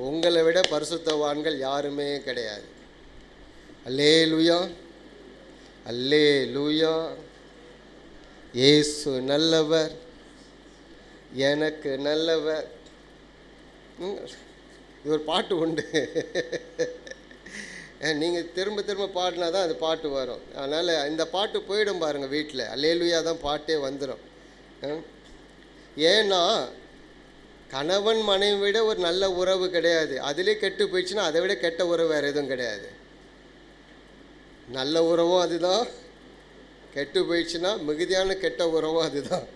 உங்களை விட பரிசுத்தவான்கள் யாருமே கிடையாது. அல்லேலூயா, அல்லேலூயா. இயேசு நல்லவர், எனக்கு நல்லவர். இது ஒரு பாட்டு உண்டு. நீங்கள் திரும்ப திரும்ப பாடினா தான் அது பாட்டு வரும். அதனால் இந்த பாட்டு போயிடும் பாருங்கள் வீட்டில். அல்லேலூயா தான் பாட்டே வந்துடும். ஏன்னா கணவன் மனைவி விட ஒரு நல்ல உறவு கிடையாது. அதிலே கெட்டு போயிடுச்சுன்னா அதை விட கெட்ட உறவு வேறு எதுவும் கிடையாது. நல்ல உறவும் அதுதான், கெட்டு போயிடுச்சுன்னா மிகுதியான கெட்ட உறவும் அதுதான்.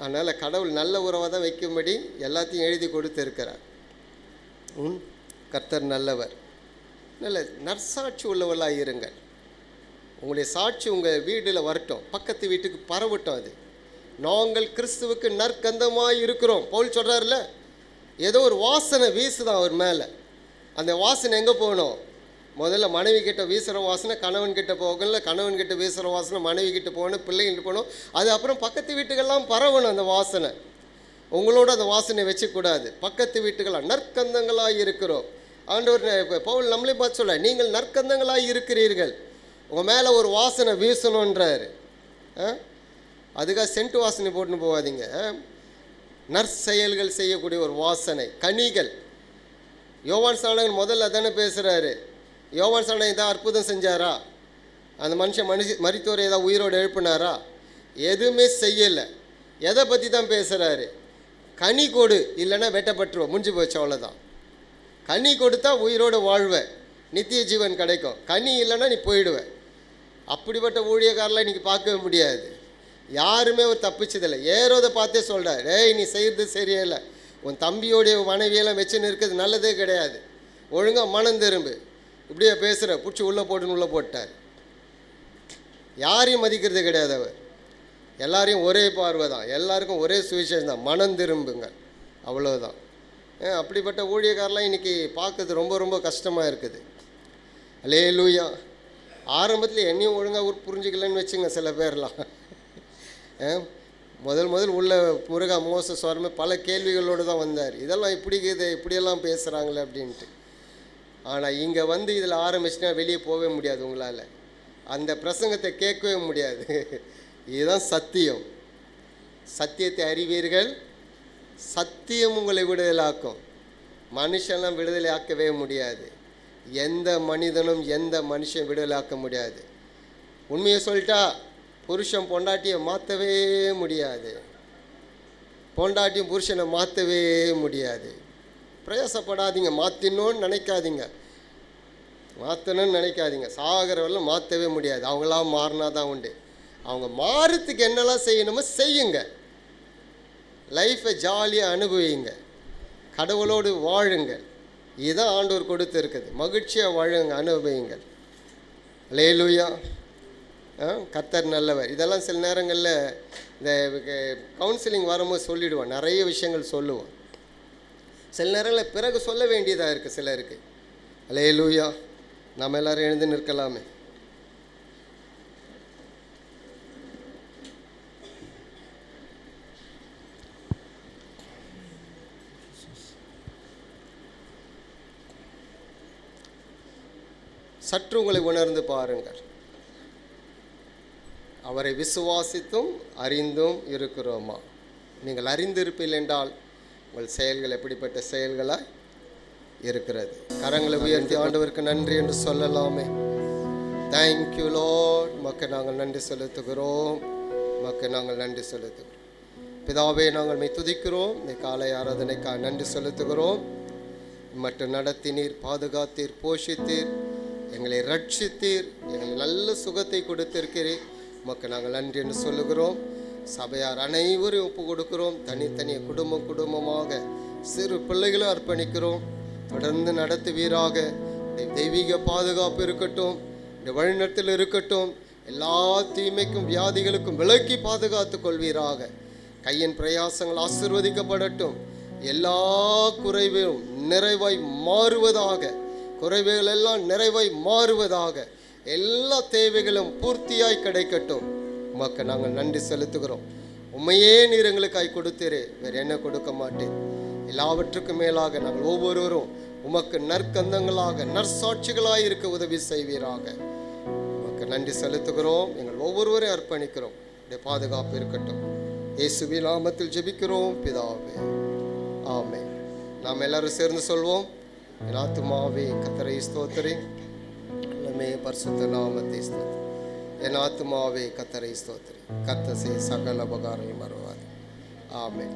அதனால் கடவுள் நல்ல உறவை தான் வைக்கும்படி எல்லாத்தையும் எழுதி கொடுத்து இருக்கிறார். கர்த்தர் நல்லவர். நல்ல நற்சாட்சி உள்ளவர்களாக இருங்கள். உங்களுடைய சாட்சி உங்கள் வீட்டில் வரட்டும், பக்கத்து வீட்டுக்கு பரவட்டும். அது நாங்கள் கிறிஸ்துவுக்கு நற்கந்தமாக இருக்கிறோம். பவுல் சொல்கிறார்ல, ஏதோ ஒரு வாசனை வீசுதான் அவர் மேலே. அந்த வாசனை எங்கே போகணும்? முதல்ல மனைவி கிட்ட வீசுகிற வாசனை கணவன் கிட்ட போகல, கணவன் கிட்ட வீசுகிற வாசனை மனைவி கிட்ட போகணும், பிள்ளைகிட்ட போகணும். அது அப்புறம் பக்கத்து வீட்டுக்கெல்லாம் பரவணும். அந்த வாசனை உங்களோட அந்த வாசனை வச்சுக்கூடாது. பக்கத்து வீட்டுக்கெல்லாம் நற்கந்தங்களாக இருக்கிறோம். ஆண்டவர் பவுல் நம்மளே பார்த்து சொல்ல, நீங்கள் நற்கந்தங்களாக இருக்கிறீர்கள், உங்கள் மேலே ஒரு வாசனை வீசணுன்றாரு. அதுக்காக சென்ட் வாசனை போட்டுன்னு போகாதீங்க. நற்செயல்கள் செய்யக்கூடிய ஒரு வாசனை, கனிகள். யோவான் ஸ்நானகன் முதல்ல தானே பேசுகிறாரு. யோவான் ஸ்நானகன் தான் அற்புதம் செஞ்சாரா? அந்த மனுஷன் மரித்தோரை ஏதாவது உயிரோடு எழுப்பினாரா? எதுவுமே செய்யலை. எதை பற்றி தான் பேசுகிறாரு? கனி கொடு, இல்லைன்னா வெட்டப்பட்டுருவோம், முடிஞ்சு போச்சு, அவ்வளோதான். கனி கொடுத்தா உயிரோடு வாழ்வேன், நித்திய ஜீவன் கிடைக்கும். கனி இல்லைன்னா நீ போயிடுவேன். அப்படிப்பட்ட ஊழியக்காரெலாம் இன்றைக்கி பார்க்கவே முடியாது. யாருமே ஒரு தப்பிச்சதில்லை. ஏரோதை பார்த்தே சொல்கிறார், ஏய் நீ செய்கிறது சரியில்லை, உன் தம்பியோடைய மனைவியெல்லாம் வச்சுன்னு இருக்கிறது நல்லதே கிடையாது, ஒழுங்காக மனம் திரும்பு. இப்படியே பேசுகிற, பிடிச்சி உள்ளே போட்டுன்னு உள்ளே போட்டார். யாரையும் மதிக்கிறது கிடையாது அவர். எல்லாரையும் ஒரே பார்வை தான், எல்லாருக்கும் ஒரே சுவிசேஷம் தான், மனம் திரும்புங்க, அவ்வளோதான். அப்படிப்பட்ட ஊழியக்காரெலாம் இன்றைக்கி பார்க்குறது ரொம்ப ரொம்ப கஷ்டமாக இருக்குது. அல்லேலூயா. ஆரம்பத்தில் என்னையும் ஒழுங்காக புரிஞ்சிக்கலன்னு வச்சுங்க சில பேர்லாம். முதல் உள்ள முருகா மோசஸ் வரமே பல கேள்விகளோடு தான் வந்தார். இதெல்லாம் இப்படிக்குது, இப்படியெல்லாம் பேசுகிறாங்களே அப்படின்ட்டு. ஆனால் இங்கே வந்து இதில் ஆரம்பிச்சுன்னா வெளியே போகவே முடியாது உங்களால். அந்த பிரசங்கத்தை கேட்கவே முடியாது. இதுதான் சத்தியம். சத்தியத்தை அறிவீர்கள், சத்தியம் உங்களை விடுதலாக்கும். மனுஷன்லாம் விடுதலை ஆக்கவே முடியாது. எந்த மனிதனும் எந்த மனுஷன் விடுதலாக்க முடியாது. உண்மையை சொல்லிட்டா புருஷன் பொண்டாட்டியை மாற்றவே முடியாது, பொண்டாட்டியும் புருஷனை மாற்றவே முடியாது. பிரயாசப்படாதீங்க, மாற்றினோன்னு நினைக்காதீங்க, மாற்றணும்னு நினைக்காதீங்க. சாகிறவரெல்லாம் மாற்றவே முடியாது. அவங்களாம் மாறினா தான் உண்டு. அவங்க மாறத்துக்கு என்னெல்லாம் செய்யணுமோ செய்யுங்க. லைஃப்பை ஜாலியாக அனுபவிங்க, கடவுளோடு வாழுங்க. இதுதான் ஆண்டவர் கொடுத்து இருக்குது. மகிழ்ச்சியாக வாழுங்க, அனுபவிங்கள். அல்லேலூயா. கர்த்தர் நல்லவர். இதெல்லாம் சில நேரங்களில் இந்த கவுன்சிலிங் வரும்போது சொல்லிவிடுவோம், நிறைய விஷயங்கள் சொல்லுவோம். சில நேரங்களில் பிறகு சொல்ல வேண்டியதாக இருக்குது சிலருக்கு. அல்லேலூயா. நம்ம எல்லோரும் எழுந்து நிற்கலாமே. சற்று உங்களை உணர்ந்து பாருங்கள். அவரை விசுவாசித்தும் அறிந்தும் இருக்கிறோமா? நீங்கள் அறிந்திருப்பீர்கள் என்றால் உங்கள் செயல்கள் எப்படிப்பட்ட செயல்களாக இருக்கிறது? கரங்களை உயர்த்தி ஆண்டவருக்கு நன்றி என்று சொல்லலாமே. Thank you Lord. மக்கள் நாங்கள் நன்றி செலுத்துகிறோம். மக்கள் நாங்கள் நன்றி செலுத்துகிறோம். பிதாவே, நாங்கள் மெய் துதிக்கிறோம். இந்த காலை ஆராதனைக்காக நன்றி செலுத்துகிறோம். மற்றும் நடத்தினீர், பாதுகாத்தீர், போஷித்தீர், எங்களை ரட்சித்தீர், எங்களை நல்ல சுகத்தை கொடுத்திருக்கிறீர். மக்கள் நாங்கள் நன்றி என்று சொல்லுகிறோம். சபையார் அனைவரும் ஒப்பு கொடுக்கிறோம். தனித்தனிய குடும்பமாக சிறு பிள்ளைகளை அர்ப்பணிக்கிறோம். தொடர்ந்து நடத்துவீராக. தெய்வீக பாதுகாப்பு இருக்கட்டும், இந்த வழிநடத்தல் இருக்கட்டும். எல்லா தீமைக்கும் வியாதிகளுக்கும் விலக்கி பாதுகாத்து கொள்வீராக. கையின் பிரயாசங்கள் ஆசீர்வதிக்கப்படட்டும். எல்லா குறைவும் நிறைவாய் மாறுவதாக. குறைவுகள் எல்லாம் நிறைவாய் மாறுவதாக. எல்லா தேவைகளும் பூர்த்தியாய் கிடைக்கட்டும். உமக்கு நாங்கள் நன்றி செலுத்துகிறோம். உண்மையே நீர் எங்களுக்காய் கொடுத்தீரே, வேறு என்ன கொடுக்க மாட்டேன். எல்லாவற்றுக்கும் மேலாக நாங்கள் ஒவ்வொருவரும் உமக்கு நற்கந்தங்களாக நற்சாட்சிகளாக இருக்க உதவி செய்வீராக. உமக்கு நன்றி செலுத்துகிறோம். எங்கள் ஒவ்வொருவரையும் அர்ப்பணிக்கிறோம். பாதுகாப்பு இருக்கட்டும். இயேசுவின் நாமத்தில் ஜெபிக்கிறோம் பிதாவே, ஆமென். நாம் எல்லாரும் சேர்ந்து சொல்வோம். என் ஆத்துமாவே கர்த்தரை ஸ்தோத்திரி, எல்லாமே பரிசுத்த நாமத்தை ஸ்தோத்திரி. என் ஆத்துமாவே கர்த்தரை ஸ்தோத்திரி, கர்த்தர் செய்த சகல உபகாரங்கள் மறவாதே. ஆமென்.